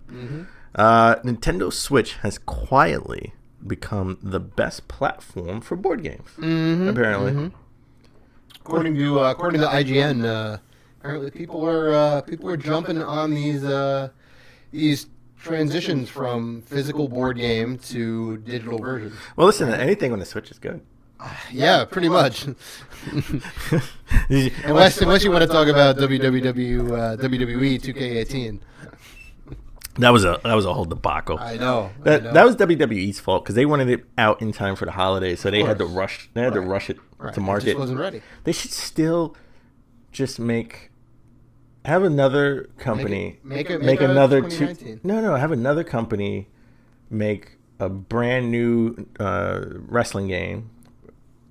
Nintendo Switch has quietly become the best platform for board games, apparently. According to IGN, apparently people are jumping on these transitions from physical board game to digital versions. Well, listen, anything on the Switch is good. Yeah, pretty much. unless you want to talk about WWE 2K18. That was a whole debacle. I know. That was WWE's fault because they wanted it out in time for the holidays, so they had to rush. They had to rush it to market. It just wasn't ready. They should still just have another company make another 2019. have another company make a brand new wrestling game,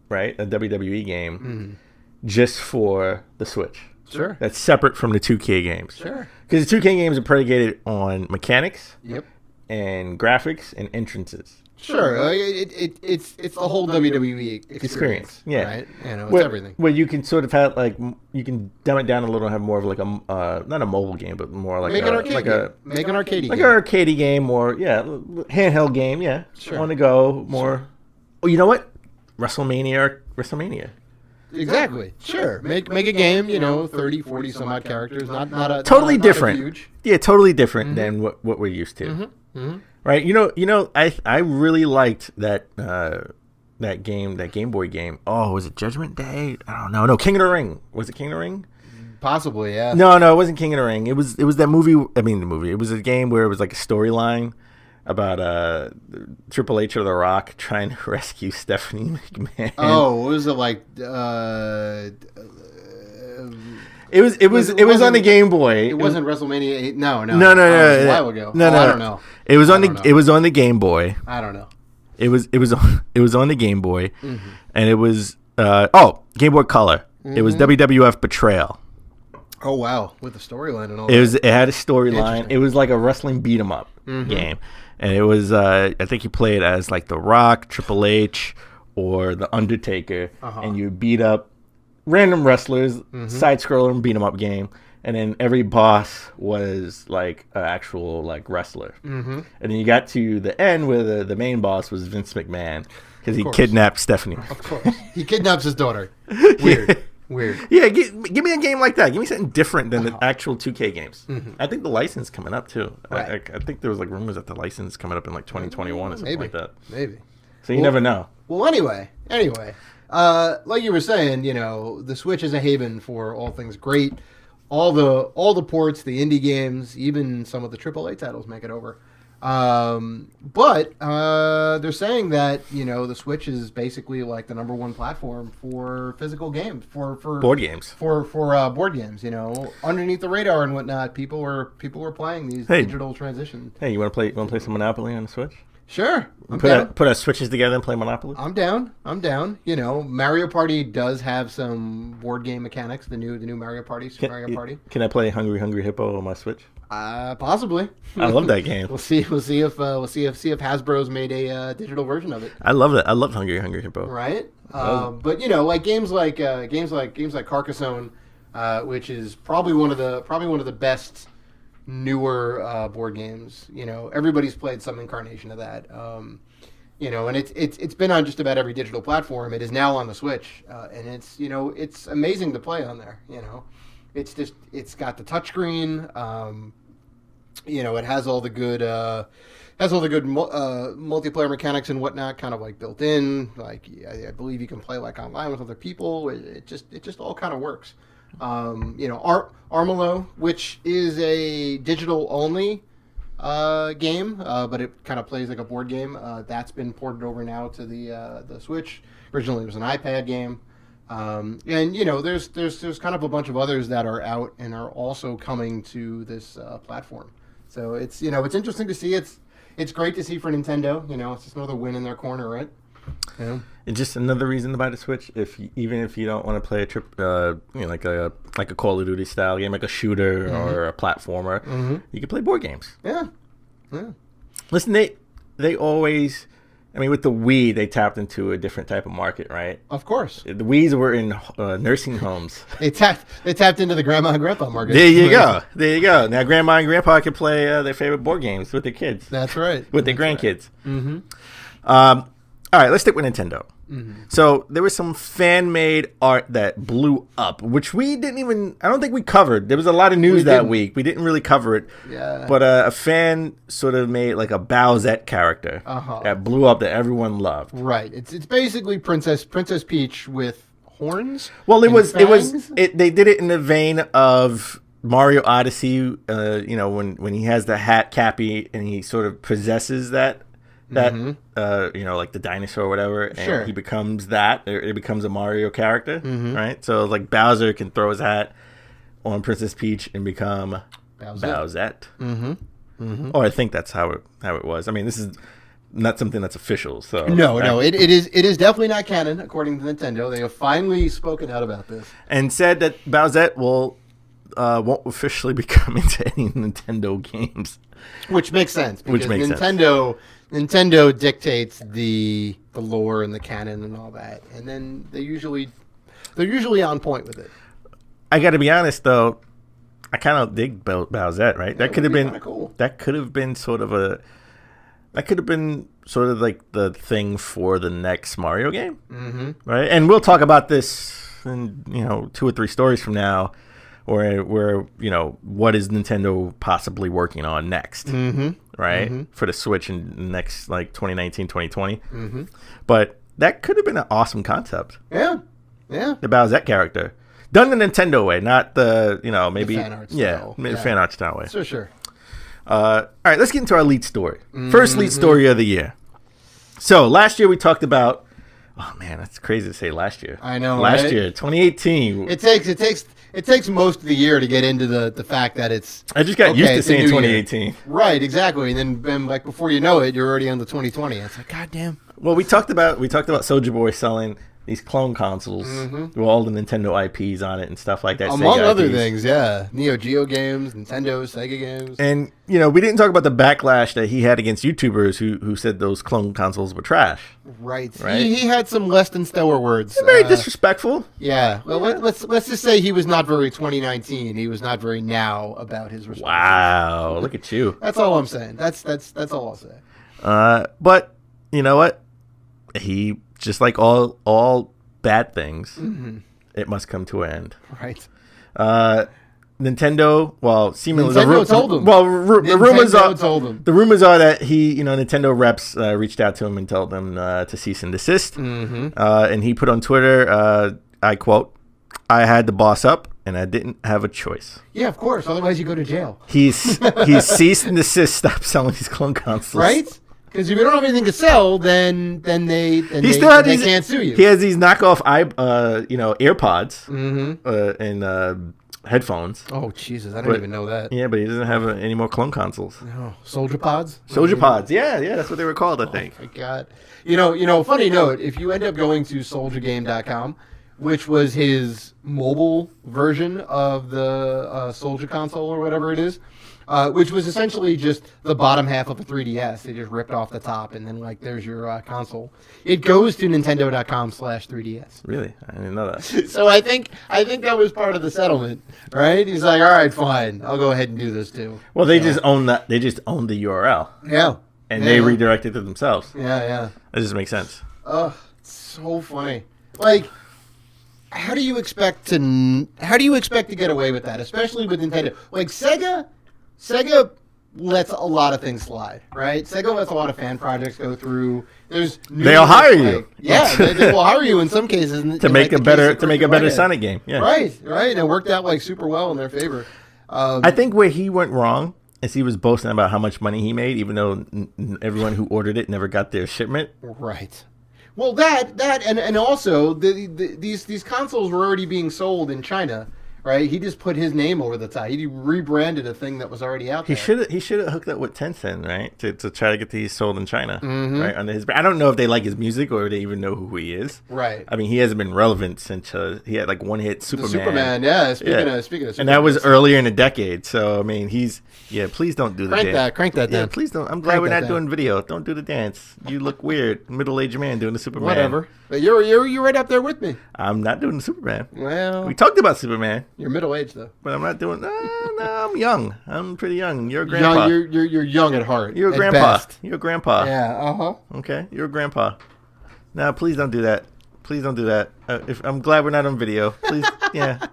right? A WWE game, just for the Switch. Sure. That's separate from the 2K games. Sure. Because the 2K games are predicated on mechanics. Yep. And graphics and entrances. Sure. It's the whole WWE experience. Yeah. Right? It's everything. Where you can sort of have you can dumb it down a little and have more of like a not a mobile game, but more like make an arcade game. Like an arcade game or handheld game. Yeah. Sure. On the go more. Sure. Oh, you know what? WrestleMania. Exactly. Sure. Make a game, 30, 40 some odd characters. Not a totally not different. Huge. Yeah, totally different than what we're used to. Right? I really liked that game, that Game Boy game. Oh, was it Judgment Day? I don't know. No, King of the Ring. Was it King of the Ring? Possibly, yeah. No, it wasn't King of the Ring. It was that movie. I mean, the movie. It was a game where it was like a storyline about Triple H or The Rock trying to rescue Stephanie McMahon. Oh, what was it like? It was on the Game Boy. It wasn't WrestleMania 8. No. No. It was a while ago. No. I don't know. It was on the Game Boy. I don't know. It was on the Game Boy, and it was Game Boy Color. It was WWF Betrayal. Oh wow, with the storyline and all. It had a storyline. It was like a wrestling beat 'em up game, and it was I think you played as like The Rock, Triple H, or The Undertaker, and you beat up random wrestlers, side scroller and beat 'em up game. And then every boss was like an actual like wrestler. And then you got to the end where the main boss was Vince McMahon because he kidnapped Stephanie. Of course, he kidnaps his daughter. Weird. Yeah, give me a game like that. Give me something different than the actual 2K games. I think the license coming up too. Right. I think there was like rumors that the license is coming up in like 2021 or something like that. Maybe. So you never know. Well, anyway. Like you were saying, the Switch is a haven for all things great. All the ports, the indie games, even some of the AAA titles make it over. But they're saying that the Switch is basically like the number one platform for physical games, for board games, for board games. Underneath the radar and whatnot, people were playing these digital transitions. Hey, you want to play some Monopoly on the Switch? Sure. Put our Switches together and play Monopoly? I'm down. Mario Party does have some board game mechanics. The new Mario Party, Mario Party. Can I play Hungry Hungry Hippo on my Switch? Possibly. I love that game. We'll see if Hasbro's made a digital version of it. I love it. I love Hungry Hungry Hippo. Right. But like games like Carcassonne, which is probably one of the best newer board games. Everybody's played some incarnation of that. And it's been on just about every digital platform. It is now on the Switch, and it's amazing to play on there. It's got the touchscreen. It has all the good multiplayer mechanics and whatnot, kind of like built in. Like I believe you can play like online with other people. It just all kind of works. Armalo, which is a digital only game, but it kind of plays like a board game. That's been ported over now to the Switch. Originally, it was an iPad game, and there's kind of a bunch of others that are out and are also coming to this platform. So it's interesting to see. It's great to see for Nintendo. It's just another win in their corner, right? Yeah. It's just another reason to buy the Switch. Even if you don't want to play like a Call of Duty style game, like a shooter or a platformer, you can play board games. Yeah. Listen, they always, with the Wii, they tapped into a different type of market, right? Of course. The Wiis were in nursing homes. They tapped into the grandma and grandpa market. There you go. Now grandma and grandpa can play their favorite board games with their kids. That's right. With their grandkids. Right. All right, let's stick with Nintendo. So there was some fan-made art that blew up, which we didn't even, I don't think we covered. There was a lot of news that week. We didn't really cover it. Yeah. But a fan sort of made like a Bowsette character that blew up that everyone loved. Right. It's basically Princess Peach with horns. Well, they did it in the vein of Mario Odyssey, you know, when he has the hat Cappy and he sort of possesses that you know, like the dinosaur or whatever, and he becomes that. It becomes a Mario character, right? So like Bowser can throw his hat on Princess Peach and become Bowsette. Or I think that's how it was. I mean, this is not something that's official. So no, it is definitely not canon according to Nintendo. They have finally spoken out about this and said that Bowsette won't officially be coming to any Nintendo games, which makes sense because Nintendo dictates the lore and the canon and all that, and then they're usually on point with it. I got to be honest though, I kind of dig Bowsette, right? That could have been cool. That could have been sort of like the thing for the next Mario game, right? And we'll talk about this in 2 or 3 stories from now, where you know, what is Nintendo possibly working on next, right? For the Switch in the next like 2019, 2020. But that could have been an awesome concept. Yeah. The Bowsette character. Done the Nintendo way, not the, maybe... The fan art style. Fan art style way. So sure. All right, let's get into our lead story. First lead story of the year. So, last year we talked about... Oh, man, that's crazy to say last year. I know, Last year, 2018. It takes most of the year to get into the fact that it's... I just got used to saying 2018. Year. Right, exactly. And then like, before you know it, you're already on the 2020. It's like, goddamn. Well, we talked about Soulja Boy selling these clone consoles with all the Nintendo IPs on it and stuff like that. Among Sega other IPs. things, yeah. Neo Geo games, Nintendo, Sega games. And, we didn't talk about the backlash that he had against YouTubers who said those clone consoles were trash. Right. He had some less than stellar words. They're very disrespectful. Yeah. Well, let's just say he was not very 2019. He was not very now about his response. Wow. Look at you. That's all I'm saying. That's all I'll say. But you know what? He, just like all bad things, it must come to an end. Right. Nintendo, well, seemingly Nintendo told him. Well, the rumors are that Nintendo reps reached out to him and told them to cease and desist. And he put on Twitter, I quote, "I had the boss up and I didn't have a choice." Yeah, of course. Otherwise, you go to jail. He's ceased and desist. Stop selling these clone consoles. Right. Because if you don't have anything to sell, then they can't sue you. He has these knockoff AirPods and headphones. Oh Jesus, I don't even know that. Yeah, but he doesn't have any more clone consoles. Oh, Soulja Pods. Soulja Pods. Yeah, that's what they were called, I think. Oh my God. Funny note. If you end up going to SouljaGame.com, which was his mobile version of the Soulja console or whatever it is. Which was essentially just the bottom half of a 3DS. They just ripped off the top, and then there's your console. It goes to Nintendo.com/3DS. Really, I didn't know that. So I think that was part of the settlement, right? He's like, all right, fine, I'll go ahead and do this too. Well, they just own that. They just own the URL. Yeah, and they redirected it themselves. Yeah. That just makes sense. Oh, it's so funny. Like, how do you expect to get away with that, especially with Nintendo? Like Sega lets a lot of things slide, right? Sega lets a lot of fan projects go through. They'll hire you. Yeah, they will hire you in some cases to make a better Sonic game. Yeah, right, and it worked out super well in their favor. I think where he went wrong is he was boasting about how much money he made, even though everyone who ordered it never got their shipment. Right. Well, that and also these consoles were already being sold in China. Right, he just put his name over the top. He rebranded a thing that was already out there. He should have hooked up with Tencent, right, to try to get these sold in China, right, under his. I don't know if they like his music or they even know who he is. Right. I mean, he hasn't been relevant since he had one hit Superman. Superman, yeah. Speaking of Superman, and that was earlier in the decade. So I mean, please don't do the dance. Crank that down. Yeah, please don't. I'm glad we're not doing video. Don't do the dance. You look weird, middle-aged man doing the Superman. Whatever. But you're right up there with me. I'm not doing the Superman. Well, we talked about Superman. You're middle-aged though. But I'm not doing. No, I'm young. I'm pretty young. You're a grandpa. You're young at heart. You're a grandpa. You're a grandpa. Yeah. Okay. You're a grandpa. Now, please don't do that. Please don't do that. I'm glad we're not on video. Please,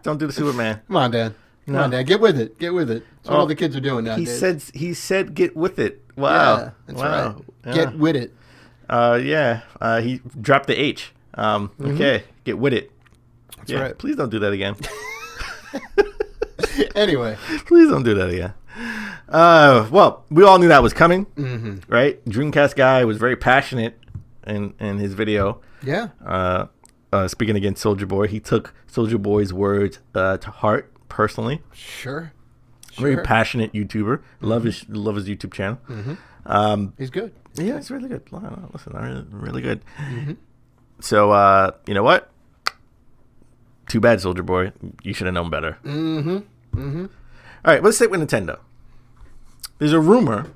don't do the Superman. Come on, Dan. Come on, Dan. Get with it. That's what all the kids are doing nowadays. He said, get with it. Wow. Yeah, that's right. Yeah. Get with it. He dropped the H. Okay. Get with it. That's right. Please don't do that again. Anyway. Please don't do that again. Well, we all knew that was coming, right? Dreamcast guy was very passionate in his video. Yeah. Speaking against Soulja Boy, he took Soulja Boy's words to heart personally. Sure. Very passionate YouTuber. Love his YouTube channel. He's good. Yeah, he's really good. Listen, really good. So, you know what? Too bad, Soulja Boy. You should have known better. All right, let's stick with Nintendo. There's a rumor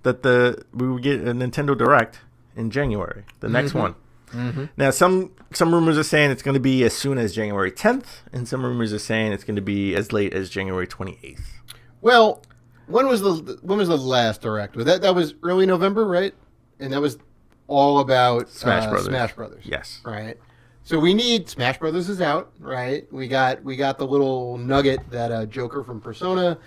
that we will get a Nintendo Direct in January, the next one. Now, some rumors are saying it's going to be as soon as January 10th, and some rumors are saying it's going to be as late as January 28th. Well, when was the last Direct? That was early November, right? And that was all about Smash Brothers. Smash Brothers. Yes. Right. So we need Smash Brothers is out, right? We got the little nugget that Joker from Persona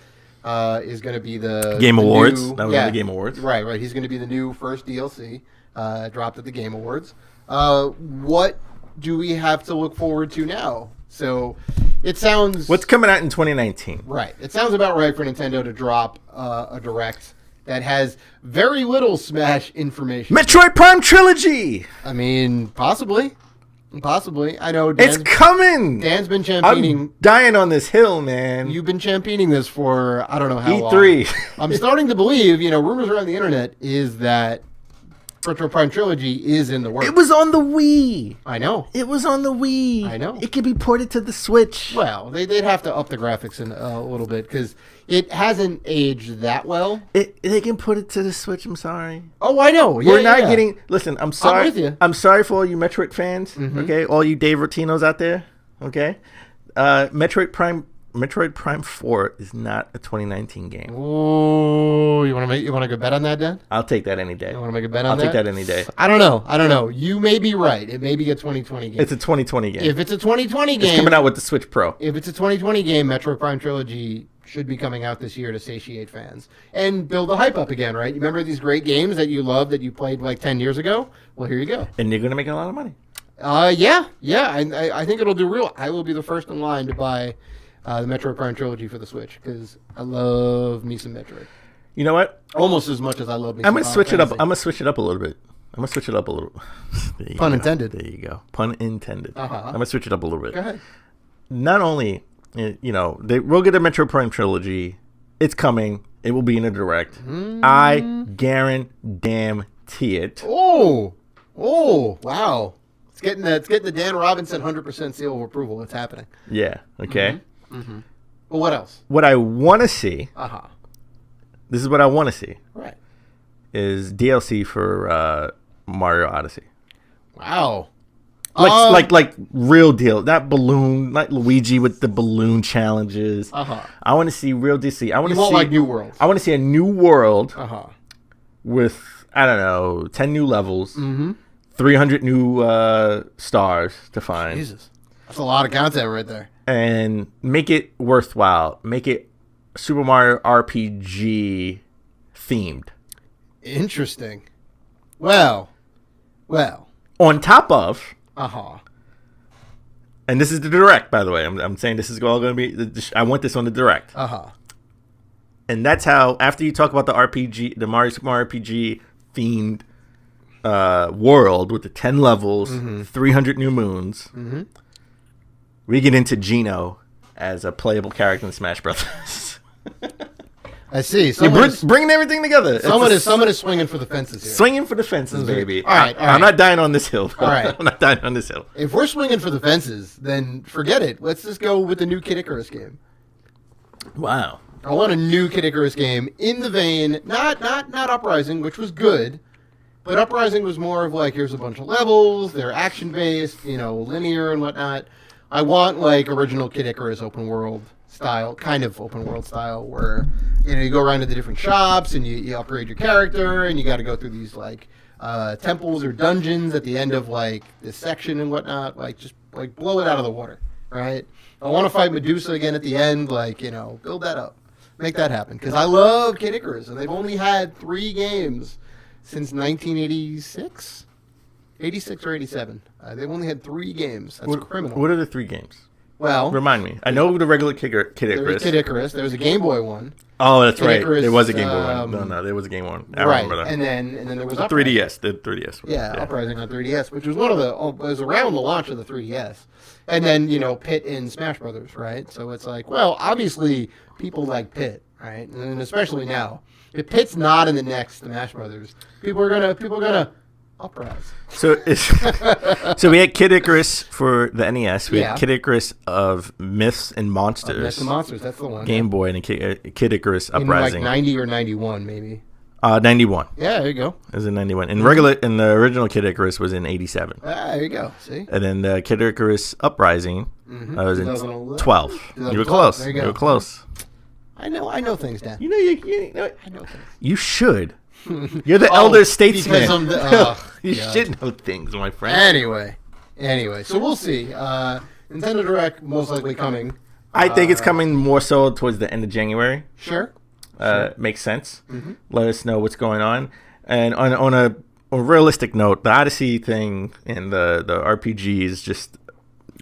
is going to be the Game Awards. New, that was on the Game Awards. Right. He's going to be the new first DLC dropped at the Game Awards. What do we have to look forward to now? So it sounds... What's coming out in 2019? Right. It sounds about right for Nintendo to drop a Direct that has very little Smash information. Metroid Prime Trilogy! I mean, possibly. I know It's coming! Dan's been championing... I'm dying on this hill, man. You've been championing this for I don't know how E3. long. I'm starting to believe, rumors around the internet is that Metroid Prime Trilogy is in the works. It was on the Wii. I know. It was on the Wii. I know. It could be ported to the Switch. Well, they'd have to up the graphics a little bit because it hasn't aged that well. They can put it to the Switch. I'm sorry. Oh, I know. We're not getting... Listen, I'm sorry. I'm with you. I'm sorry for all you Metroid fans, okay? All you Dave Rotinos out there, okay? Metroid Prime 4 is not a 2019 game. Oh, you want to go bet on that, Dan? I'll take that any day. You want to make a bet on I'll that? take that any day. I don't know. You may be right. It may be a 2020 game. It's a 2020 game. If it's a 2020 game... It's coming out with the Switch Pro. If it's a 2020 game, Metroid Prime Trilogy should be coming out this year to satiate fans and build the hype up again, right? You remember these great games that you loved that you played like 10 years ago? Well, here you go. And you're going to make a lot of money. Yeah. I think it'll do real. I will be the first in line to buy the Metroid Prime Trilogy for the Switch because I love me some Metroid. You know what? Almost as much as I love me I'm some going to switch it up. Fantasy. I'm going to switch it up a little bit. Pun intended. There you go. Pun intended. I'm Uh-huh. going to switch it up a little bit. Go ahead. Not only, we'll get a Metroid Prime Trilogy. It's coming. It will be in a Direct. I guarantee it. Oh, wow. It's getting the Dan Robinson 100% seal of approval. It's happening. Yeah. Okay. But what else? What I want to see. This is what I want to see. Right. Is DLC for Mario Odyssey. Wow. Like real deal. Not balloon, not Luigi with the balloon challenges. I want to see real DC. I want to see like New World. I want to see a new world with 10 new levels, 300 new stars to find. Jesus, that's a lot of content right there. And make it worthwhile. Make it Super Mario RPG themed. Interesting. Well. On top of. Uh-huh. And this is the Direct, by the way. I'm saying this is all going to be... I want this on the Direct. Uh-huh. And that's how, after you talk about the RPG, the Mario Super Mario RPG themed world with the 10 levels, 300 new moons, we get into Geno as a playable character in Smash Brothers. I see. Bringing everything together. Someone is swinging for the fences here. Swinging for the fences, baby. All right. I'm not dying on this hill. All right. I'm not dying on this hill. If we're swinging for the fences, then forget it. Let's just go with the new Kid Icarus game. Wow. I want a new Kid Icarus game in the vein, not Uprising, which was good, but Uprising was more of like, here's a bunch of levels, they're action-based, linear and whatnot. I want like original Kid Icarus open world style, kind of open world style, where you go around to the different shops and you upgrade your character and you got to go through these like temples or dungeons at the end of like this section and whatnot, like just like blow it out of the water, right? I want to fight Medusa again at the end, like build that up, make that happen, because I love Kid Icarus and they've only had 3 games since 1986. 86 or 87. They've only had 3 games. That's criminal. What are the 3 games? Well, Remind me. I know the regular Kid there was Icarus. Kid Icarus. There was a Game Boy one. Oh, that's Kid right. Icarus, There was a Game Boy one. No, there was a Game Boy one. I right, remember that. and then there was The Uprising. 3DS. The 3DS. Yeah, Uprising on 3DS, which was it was around the launch of the 3DS. And then, Pit in Smash Brothers, right? So it's like, well, obviously people like Pit, right? And especially now. If Pit's not in the next Smash Brothers, people are gonna uprise. So so we had Kid Icarus for the NES. We Yeah. had Kid Icarus of Myths and Monsters. Myths and Monsters, that's the one. Game Boy, and Kid Icarus in Uprising. like 90 or 91, maybe. 91. Yeah, there you go. It was in 91. And the original Kid Icarus was in 87. There you go. See? And then the Kid Icarus Uprising was in 2011. 12. You were 2012. close. There you You go. were close. I know things, Dan. You know, you know, I know things. you should. You're the elder statesman. Because I'm the, You God. should know things, my friend. Anyway, so we'll see. Nintendo Direct most likely coming. I think it's coming more so towards the end of January. Sure. Makes sense. Let us know what's going on. And on a realistic note, the Odyssey thing and the RPG is just,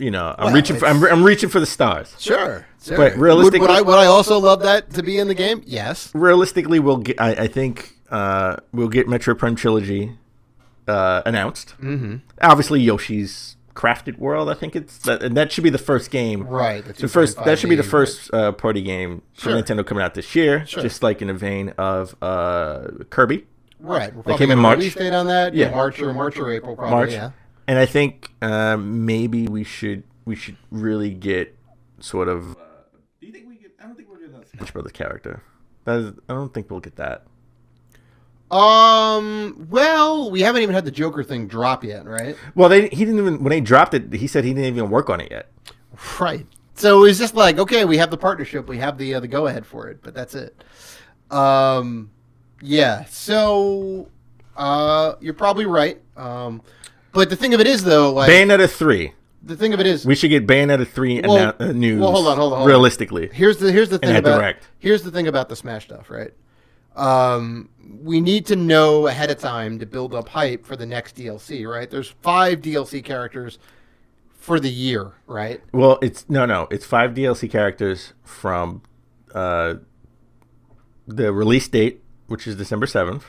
I'm reaching for the stars. Sure. But realistically, would I also love that to be in the game? Yes. realistically, we'll get. I think we'll get Metro Prime Trilogy announced. Mm-hmm. Obviously, Yoshi's Crafted World. I think that should be the first game. Right. The first that should be the 2.5D, first party game for Sure. Nintendo coming out this year. Sure. Just like in the vein of Kirby. Right. We're They probably came in gonna March. Release date on that. Yeah. March or April. Probably. March. Yeah. And I think maybe we should really get sort of. Do you think we get? I don't think we're getting that Smash Brothers character. I don't think we'll get that. Well, we haven't even had the Joker thing drop yet, right? Well, he didn't even when they dropped it. He said he didn't even work on it yet. Right. So it's just like, okay, we have the partnership, we have the go ahead for it, but that's it. Yeah. So you're probably right. But the thing of it is, though, like Bayonetta 3. the thing of it is, We should get Bayonetta 3 news. Well, hold on. Realistically, here's the thing that about Direct. here's the thing about the Smash stuff, right? We need to know ahead of time to build up hype for the next DLC, right? There's 5 DLC characters for the year, right? well, it's 5 DLC characters from the release date, which is December 7th,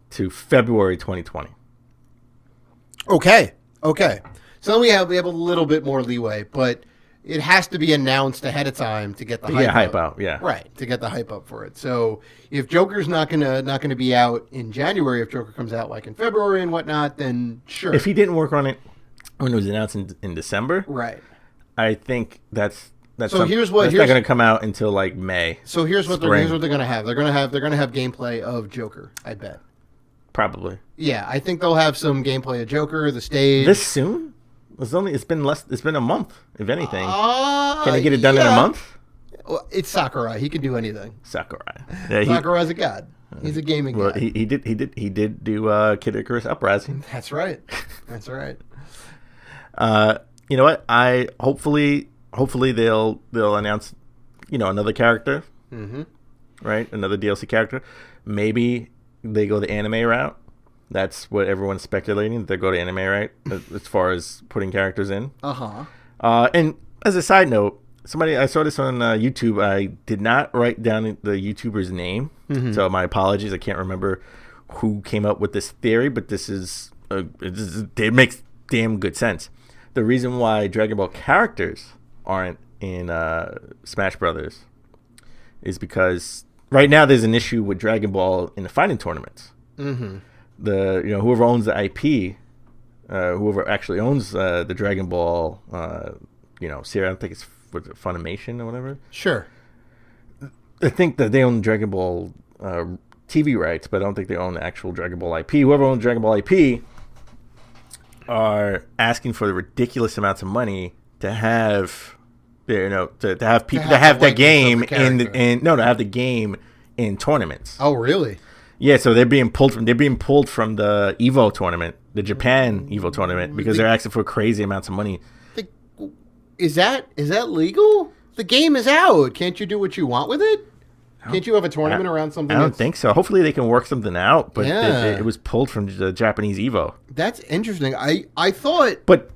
to February 2020. Okay. So we have a little bit more leeway, but it has to be announced ahead of time to get the hype out. Yeah, Right, to get the hype up for it. So if Joker's not gonna be out in January, if Joker comes out like in February and whatnot, then sure. If he didn't work on it when it was announced in December, right. I think that's So here's what- that's here's- not going to come out until like May. So here's what they're Spring. gonna have. They're gonna have gameplay of Joker, I bet. Probably Yeah, I think they'll have some gameplay of Joker, the stage. this soon. It's been a month, if anything. Can Can he get it done in a month? Well, it's Sakurai. He can do anything. Sakurai. Yeah, Sakurai's a god. He's a gaming well, guy. he did do Kid Icarus Uprising. That's right. That's right. You know what? Hopefully they'll announce another character. Mm-hmm. Right, another DLC character. Maybe they go the anime route. That's what everyone's speculating. They go to anime route as far as putting characters in. And as a side note, I saw this on YouTube. I did not write down the YouTuber's name, so my apologies. I can't remember who came up with this theory, but it makes damn good sense. The reason why Dragon Ball characters aren't in Smash Brothers is because right now there's an issue with Dragon Ball in the fighting tournaments. Mm-hmm. Whoever owns the IP, whoever actually owns the Dragon Ball, series, I don't think it's Funimation or whatever. Sure. I think that they own Dragon Ball TV rights, but I don't think they own the actual Dragon Ball IP. Whoever owns Dragon Ball IP are asking for the ridiculous amounts of money to have, to have people to have the game to have the game in tournaments. Oh, really? Yeah, so they're being pulled from the Evo tournament, the Japan Evo tournament, because they're asking for crazy amounts of money. Is that legal? The game is out. Can't you do what you want with it? Can't you have a tournament around something? I don't think so. Hopefully they can work something out, but Yeah. it was pulled from the Japanese Evo. That's interesting. I thought. But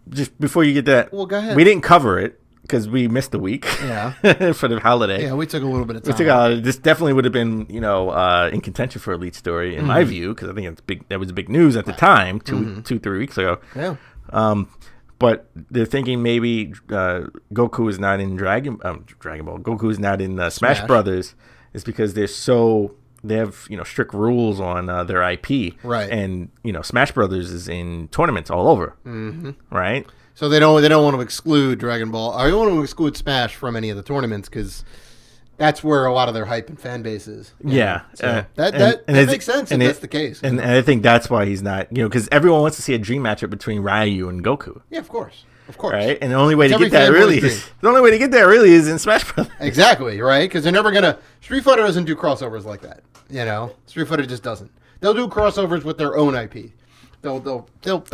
just before you get that, Well, go ahead. We didn't cover it because we missed a week. Yeah. For the holiday. Yeah, we took a little bit of We time. took out. This definitely would have been, in contention for Elite Story in my view, because I think it's big. That was big news at the time, 2-3 weeks ago. Yeah. But they're thinking maybe Goku is not in Dragon Ball. Goku is not in Smash Brothers, is because they have strict rules on their IP, right? And Smash Brothers is in tournaments all over, right? So they don't want to exclude Dragon Ball. Or they don't want to exclude Smash from any of the tournaments because that's where a lot of their hype and fan base is. Yeah, so that makes sense if that's the case. And I think that's why he's not, because everyone wants to see a dream matchup between Ryu and Goku. Yeah, of course. Right, and the only way to get that really is in Smash Brothers. Exactly, right? Because they're never gonna. Street Fighter doesn't do crossovers like that. Street Fighter just doesn't. They'll do crossovers with their own IP. They'll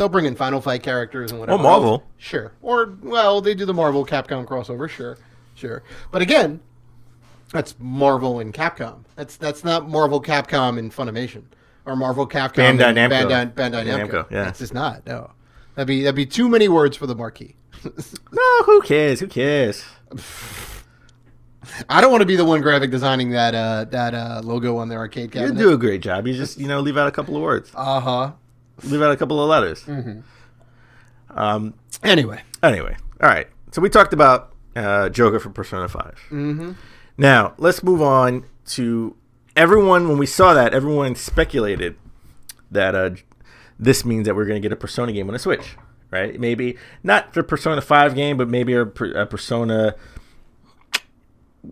bring in Final Fight characters and whatever. Or Marvel, else. Sure. Or they do the Marvel Capcom crossover. Sure. But again, that's Marvel and Capcom. That's not Marvel Capcom and Funimation or Marvel Capcom Bandai and Namco. Bandai Namco. Yeah, it's just not. No, that'd be too many words for the marquee. No, who cares? I don't want to be the one graphic designing that logo on their arcade cabinet. You do a great job. You just leave out a couple of words. Leave out a couple of letters. Anyway, all right. So we talked about Joker for Persona 5. Now let's move on to everyone. When we saw that, everyone speculated that this means that we're going to get a Persona game on the Switch, right? Maybe not the Persona 5 game, but maybe a Persona.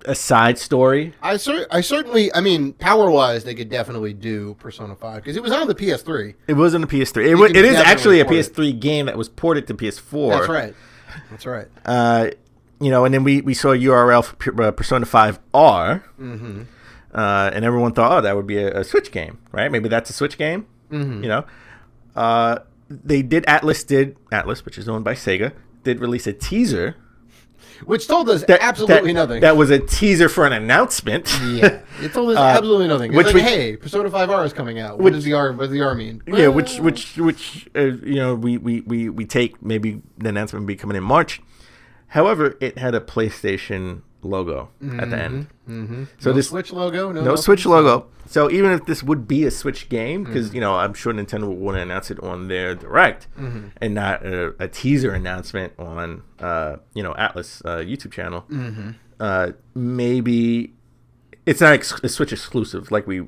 A side story. I certainly. I mean, power-wise, they could definitely do Persona 5 because it was on the PS3. It was on the PS3. It is actually a PS3 game that was ported to PS4. That's right. And then we saw a URL for Persona 5R, and everyone thought, that would be a Switch game, right? Maybe that's a Switch game. They did. Atlas, which is owned by Sega, did release a teaser. Which told us absolutely nothing. That was a teaser for an announcement. Yeah, it told us absolutely nothing. It's hey, Persona 5R is coming out. What does the R mean? Yeah, which we take maybe the announcement will be coming in March. However, it had a PlayStation logo at the end. So no Switch logo. No Switch logo. So even if this would be a Switch game, because I'm sure Nintendo would want to announce it on their Direct and not a teaser announcement on Atlas YouTube channel, maybe it's not a Switch exclusive like we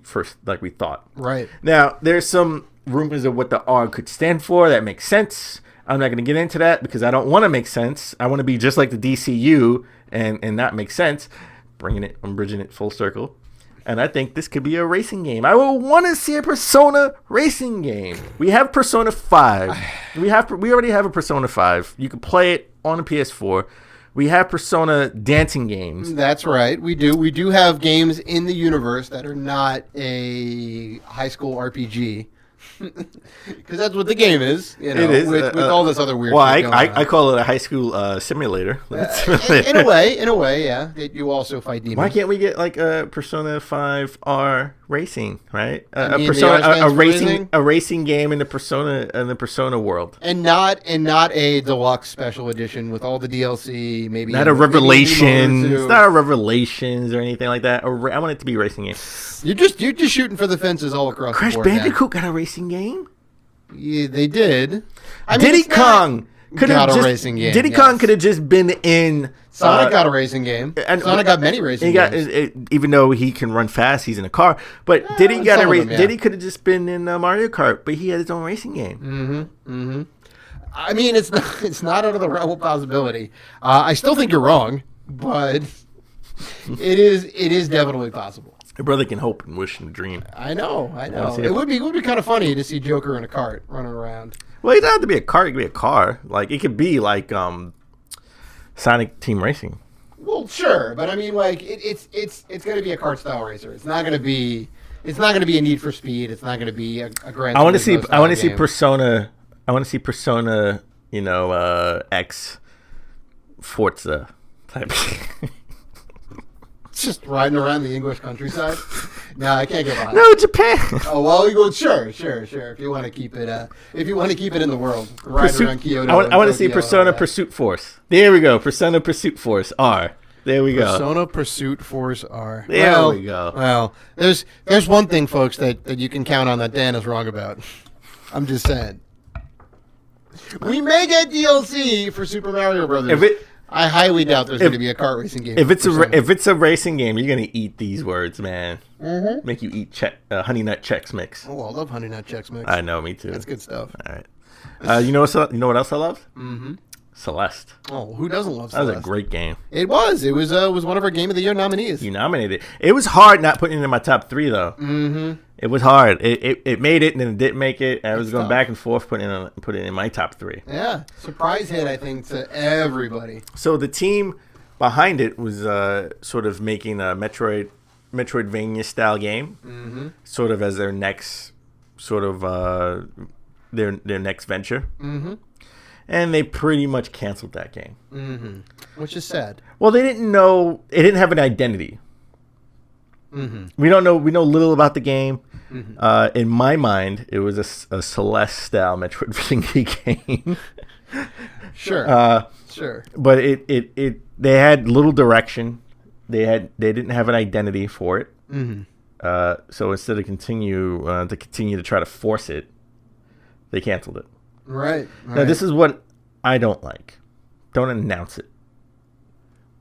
thought. Right. Now there's some rumors of what the R could stand for. That makes sense. I'm not going to get into that because I don't want to make sense. I want to be just like the DCU and not make sense. I'm bridging it full circle. And I think this could be a racing game. I would want to see a Persona racing game. We have Persona 5. We already have a Persona 5. You can play it on a PS4. We have Persona dancing games. That's right. We do. We do have games in the universe that are not a high school RPG. Because that's what the game is, it is with all this other weird. Well, I call it a high school simulator. In a way, yeah. You also fight demons. Why can't we get like a Persona 5R racing, right? A racing game in the Persona world, and not a deluxe special edition with all the DLC. Maybe not a Revelations, not a Revelations or anything like that. I want it to be a racing game. You're just shooting for the fences all across Crash the board. Crash Bandicoot got a racing game. Yeah, they did. Diddy Kong could have got a racing game. Diddy Kong could have just been in. Sonic got a racing game. And Sonic got many racing games. Even though he can run fast, he's in a car. But Diddy Diddy could have just been in Mario Kart, but he had his own racing game. I mean, it's not out of the realm of possibility. I still think you're wrong, but it is definitely possible. Your brother can hope and wish and dream. I know. It would be kind of funny to see Joker in a cart running around. Well, it doesn't have to be a cart. It could be a car. Like it could be like Sonic Team Racing. Well, sure, but I mean, like it's going to be a kart style racer. It's not going to be a Need for Speed. It's not going to be a Gran Turismo. I want to see Persona. I want to see Persona. X Forza type. Just riding around the English countryside. No, I can't get behind. No, Japan. Oh well, we go. Sure. If you want to keep it, in the world, right around Kyoto. I want to see Tokyo, Persona Pursuit Force. There we go. Persona Pursuit Force R. There we go. Persona Pursuit Force R. There we go. Well, there's one thing, folks, that you can count on that Dan is wrong about. I'm just saying. We may get DLC for Super Mario Brothers. I highly doubt there's going to be a kart racing game. If it's a racing game, you're going to eat these words, man. Mm-hmm. Make you eat Honey Nut Chex Mix. Oh, I love Honey Nut Chex Mix. I know, me too. That's good stuff. All right. You know what else I love? Mm-hmm. Celeste. Oh, who doesn't love Celeste? That was a great game. It was. It was one of our Game of the Year nominees. You nominated it. It was hard not putting it in my top 3, though. Mm-hmm. It was hard. It made it, and then it didn't make it. I was going tough. back and forth putting it in my top 3. Yeah. Surprise hit, I think, to everybody. So the team behind it was sort of making a Metroidvania-style game, sort of as their next their next venture. Mm-hmm. And they pretty much canceled that game. Mm-hmm. Which is sad. Well, they didn't know. It didn't have an identity. Mm-hmm. We don't know. We know little about the game. Mm-hmm. In my mind, it was a Celeste-style Metroidvania game. Sure. Sure. But they had little direction. They didn't have an identity for it. Mm-hmm. So instead of continue to try to force it, they canceled it. Right. Now, this is what I don't like. Don't announce it.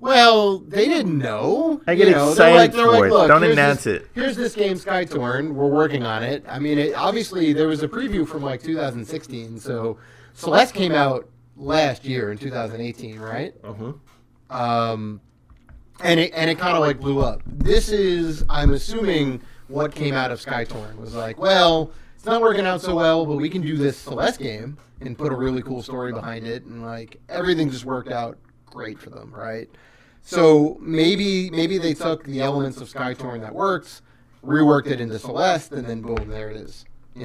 Well, they didn't know. I get excited for it. Don't announce it. Here's this game, Skytorn. We're working on it. I mean, obviously, there was a preview from 2016. So Celeste came out last year in 2018, right? And it kind of blew up. This is, I'm assuming, what came out of Skytorn was well, it's not working out so well, but we can do this Celeste game and put a really cool story behind it, and everything just worked out great for them, right? So maybe they took the elements of Skytorn that worked, reworked it into Celeste, and then boom, there it is. I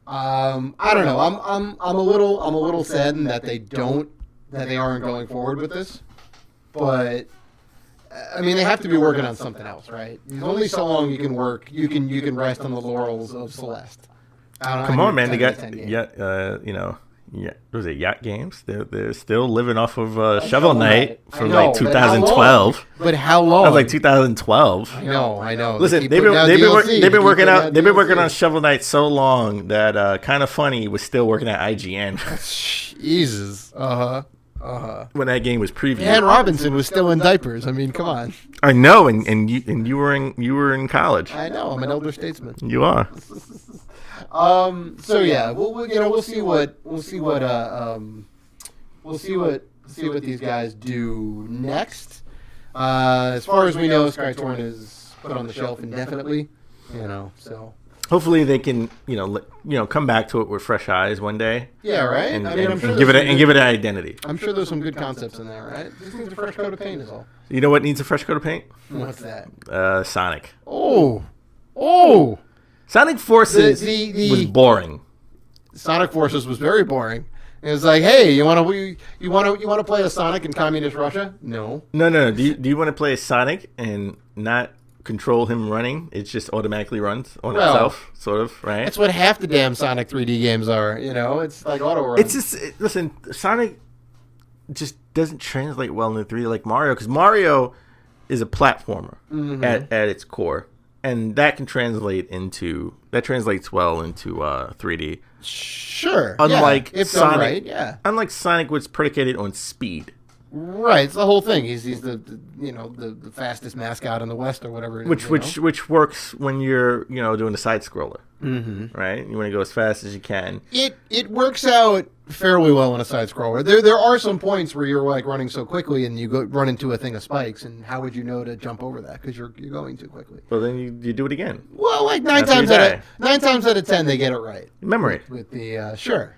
don't know. I'm a little saddened that they aren't going forward with this, but I mean, they have to be working on something else, right? There's only so long you can work. You can rest on the laurels of Celeste. Come on, man! They got was it Yacht Games? They're still living off of Shovel Knight from 2012. But how long? That was 2012. I know. Listen, they've been working on Shovel Knight so long that Kind of Funny was still working at IGN. Jesus. When that game was previewed. Dan Robinson was still in diapers. I mean, come on. I know, and you were in college. I know. I'm an elder statesman. You are. So yeah, we'll see what these guys do next. As far as we know, Skytorn is put on the shelf indefinitely. So. Hopefully they can, come back to it with fresh eyes one day. Yeah, right. And, I'm sure give it an identity. I'm sure there's some good concepts in there, right? Just needs a fresh coat of paint, is all. You know what needs a fresh coat of paint? What's that? Sonic. Oh. Sonic Forces was boring. Sonic Forces was very boring. It was hey, you want to play a Sonic in communist Russia? No. No. Do you want to play a Sonic and not control him running? It just automatically runs on itself, sort of, right? That's what half the damn Sonic 3D games are. It's like auto run. It's just listen, Sonic just doesn't translate well into 3D like Mario, because Mario is a platformer at its core, and that translates well into 3D. Sure. Unlike if Sonic, done right, yeah. Unlike Sonic, which is predicated on speed. Right, it's the whole thing. He's the fastest mascot in the West or whatever. Which works when you're doing a side scroller, right? You want to go as fast as you can. It works out fairly well on a side scroller. There are some points where you're running so quickly and you run into a thing of spikes, and how would you know to jump over that because you're going too quickly? Well, then you do it again. Well, 9 times out of 10 they get it right. Memory with the sure.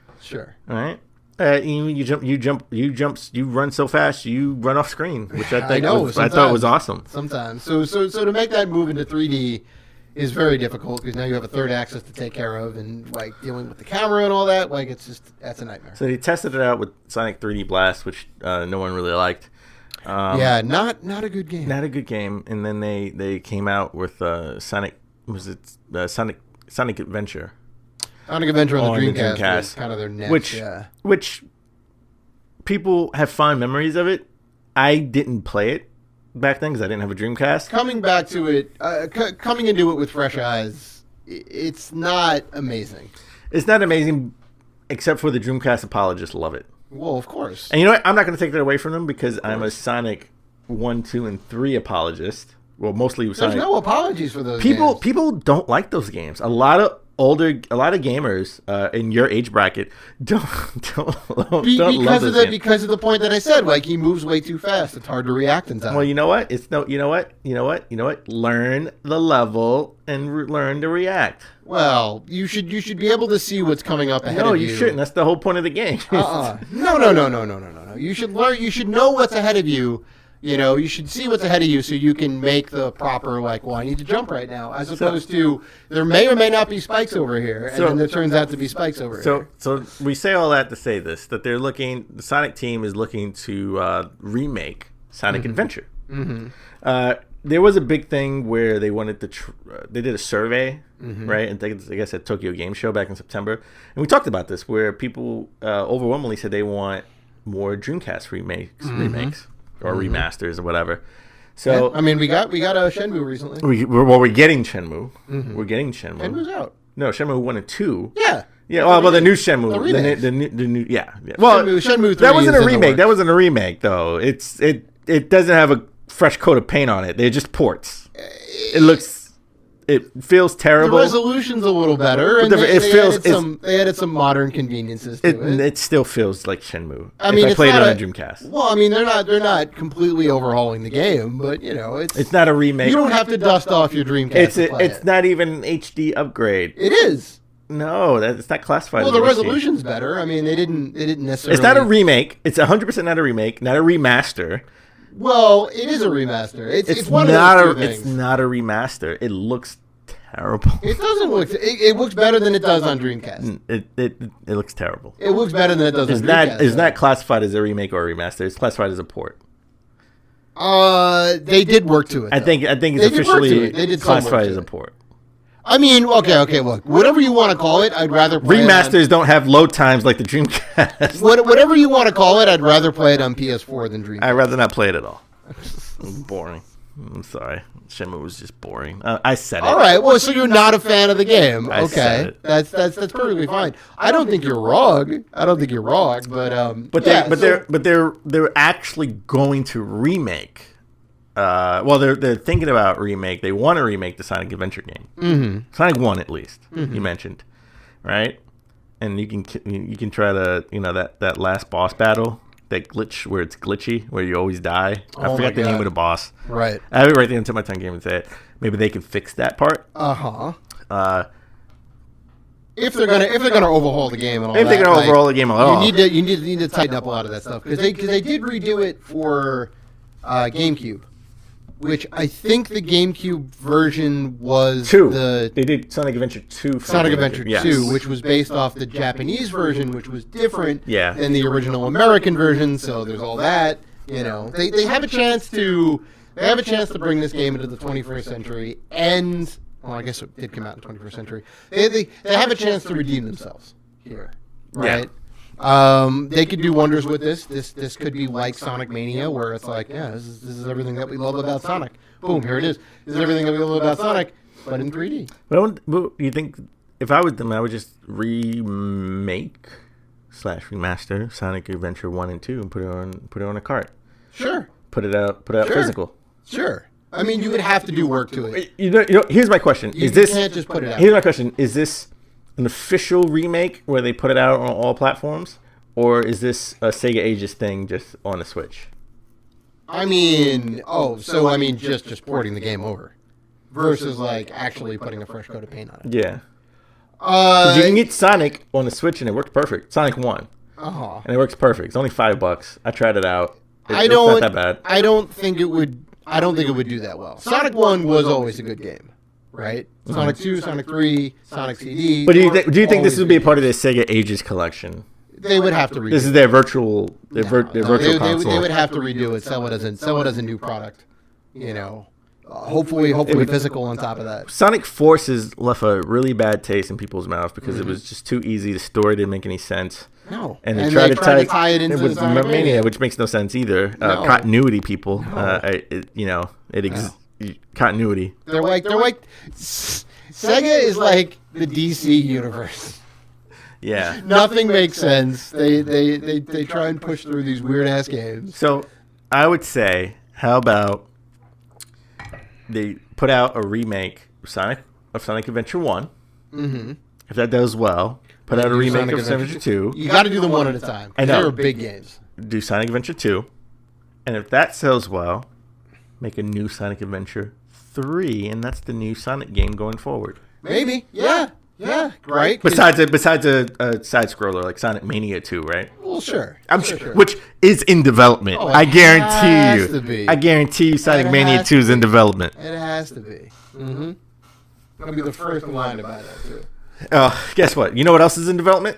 All right. You run so fast, you run off screen, which I thought was awesome. Sometimes, so to make that move into 3D is very difficult because now you have a third axis to take care of, and dealing with the camera and all that, that's a nightmare. So they tested it out with Sonic 3D Blast, which no one really liked. Yeah, not a good game. Not a good game. And then they came out with Sonic Adventure. Sonic Adventure on the Dreamcast. Dreamcast. Was kind of their next. Which people have fond memories of it. I didn't play it back then because I didn't have a Dreamcast. Coming back to it, coming into it with fresh eyes, it's not amazing. It's not amazing, except for the Dreamcast apologists love it. Well, of course. And you know what? I'm not going to take that away from them because I'm a Sonic 1, 2, and 3 apologist. Well, mostly Sonic. There's no apologies for those people. games. People don't like those games. A lot of gamers in your age bracket don't love those games. Because of the point that I said, like he moves way too fast. It's hard to react in time. Well, you know what? You know what? Learn the level and learn to react. Well, you should be able to see what's coming up ahead of you. No, you shouldn't. That's the whole point of the game. No. You should learn. You should know what's ahead of you. You know, you should see what's ahead of you so you can make the proper, like, well, I need to jump right now, as opposed to there may or may not be spikes over here, and then there turns out to be spikes over here. So we say all that to say this, that the Sonic team is looking to remake Sonic Adventure. Mm-hmm. There was a big thing where they wanted to, they did a survey, right? And I guess at Tokyo Game Show back in September. And we talked about this, where people overwhelmingly said they want more Dreamcast remakes. Or remasters or whatever. So I mean, we got a Shenmue recently. We're getting Shenmue. Mm-hmm. We're getting Shenmue. Shenmue's out. No, Shenmue 1 and 2. Yeah. Yeah. Well, the new Shenmue. The new. Yeah. Well, Shenmue 3 that wasn't a remake. That wasn't a remake, though. It doesn't have a fresh coat of paint on it. They're just ports. It feels terrible. The resolution's a little better, and they added some modern conveniences to it. It still feels like Shenmue. I mean, if I played it on a Dreamcast. Well, I mean, they're not completely overhauling the game, but you know, it's not a remake. You don't have to dust off your Dreamcast. It's not even an HD upgrade. It is. No, it's not classified. Well, the resolution's better. I mean, they didn't necessarily. It's not a remake. It's 100% not a remake. Not a remaster. Well, it is a remaster. It's one not of those two things. It's not a remaster. It looks terrible. It doesn't look. It looks better than it does on Dreamcast. It looks terrible. It looks better than it does on Dreamcast. It's not classified as a remake or a remaster. It's classified as a port. They did work to it. I think it's officially classified as a port. I mean, okay, look. Whatever you want to call it, I'd rather play remasters don't have load times like the Dreamcast. Whatever you want to call it, I'd rather play it on PS4 than Dreamcast. I'd rather not play it at all. It's boring. I'm sorry. Shenmue was just boring. I said it. All right. Well, so you're not a fan of the game. I said it. That's perfectly fine. I don't think you're wrong. But they're actually going to remake. They're thinking about remake. They want to remake the Sonic Adventure game. Mm-hmm. Sonic 1 at least. Mm-hmm. You mentioned, right? And you can try to that last boss battle. That glitch where it's glitchy, where you always die. I forgot the name of the boss. Right. I have it right there until my tongue game and say it. Maybe they can fix that part. If they're gonna overhaul the game and all that. If they're gonna overhaul the game at all, you need to tighten up a lot of that stuff because they did redo it for GameCube, which I think the GameCube version was 2. They did Sonic Adventure 2. Sonic Adventure 2, yes. which was based off the Japanese version, which was different than the original American version. So there's all that. You know, they have a chance to bring this game into the 21st century, and well, I guess it did come out in the 21st century. They have a chance to redeem themselves here, right? Yeah. They could do wonders with this. This could be like Sonic Mania, where it's like, yeah, this is everything that we love about Sonic. Boom, here it is. This is everything that we love about Sonic, but in 3D. But you think if I was them, I would just remake/remaster Sonic Adventure 1 and 2 and put it on a cart. Sure. Put it out physical. Sure. I mean, you would have to do work to it. Here's my question: You can't just put it out. Here's my question: is this an official remake where they put it out on all platforms, or is this a Sega Ages thing just on the Switch? I mean, just porting the game over versus like actually putting a fresh coat of paint on it. Yeah. 'Cause you can get Sonic on the Switch and it works perfect. Sonic 1. And it works perfect. It's only $5. I tried it out. It's not that bad. I don't think it would do that well. Sonic 1 was always a good game. Right? Sonic 2, Sonic 3, Sonic CD. But do you think this would be a part of the Sega Ages collection? They would have to redo This is it. their virtual, virtual console. They would have to redo it, sell it as a new product. You know, hopefully physical on top of that. Sonic Forces left a really bad taste in people's mouths because it was just too easy. The story didn't make any sense. No, And they tried to tie it into with Sonic Mania, which makes no sense either. No. Continuity, people. Continuity. They're like Sega is like the DC universe. Yeah. Nothing makes sense. They try and push through these weird ass games. So I would say, how about they put out a remake of Sonic Adventure 1. Mm-hmm. If that does well, put out a remake of Sonic Adventure 2. You got to do them one at a time. I know. They're big games. Do Sonic Adventure 2. And if that sells well, make a new Sonic Adventure 3, and that's the new Sonic game going forward. Maybe. Yeah. Right? Besides a side scroller like Sonic Mania 2, right? Well, sure. I'm sure. Which is in development. Oh, I guarantee has to you. be. I guarantee you Sonic It Mania has 2 is in development. It has to be. Mm-hmm. I'll be the first in line to buy that too. Guess what? You know what else is in development?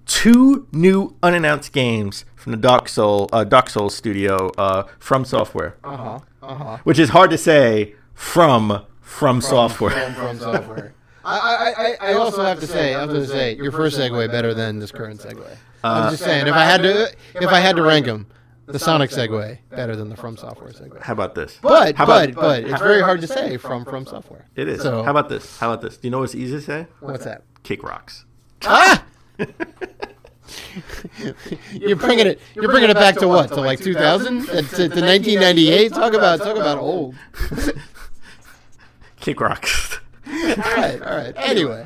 2 new unannounced games from the Dark Souls studio, From Software. Which is hard to say from Software. From Software. I also have to say, your first segue better than this current segue. I'm just saying, if I had to rank them, the Sonic segue better than the From Software segue. How about this? But it's very hard to say from Software. It is. So, How about this? Do you know what's easy to say? What's that? Kick Rocks. Ah! You're bringing it back to what? To like 2000? To 1998? Talk about old. Kick Rocks. All right. Anyway.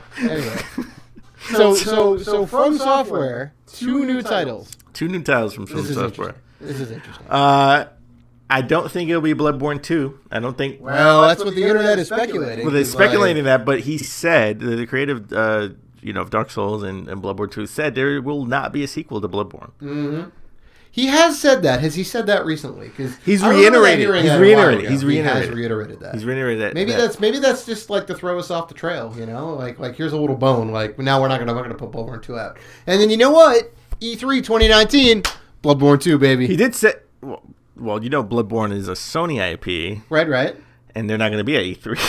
So From Software, 2 new titles. 2 new titles from From Software. This is interesting. I don't think it'll be Bloodborne 2. I don't think. Well, that's what the internet is speculating. Well, they're speculating that, but he said the creative, of Dark Souls and Bloodborne 2 said there will not be a sequel to Bloodborne. Mm-hmm. He has said that. Has he said that recently? Because he's reiterated that. He has reiterated that. He's reiterated that. Maybe that's just like to throw us off the trail. You know, like here's a little bone. Like now we're gonna put Bloodborne 2 out. And then you know what? E3 2019, Bloodborne 2, baby. He did say. Well, Bloodborne is a Sony IP, right, and they're not going to be at E3.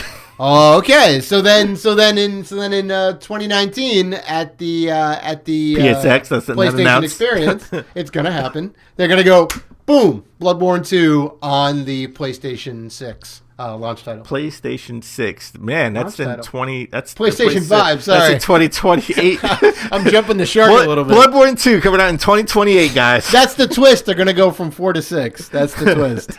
Oh, okay. So then in 2019 at the PSX, that's PlayStation Experience, it's gonna happen. They're gonna go boom, Bloodborne 2 on the PlayStation 6 launch title. PlayStation 6, man, that's in title. 20. That's PlayStation 5. Sorry, that's in 2028. I'm jumping the shark a little bit. Bloodborne 2 coming out in 2028, guys. That's the twist. They're gonna go from 4 to 6. That's the twist.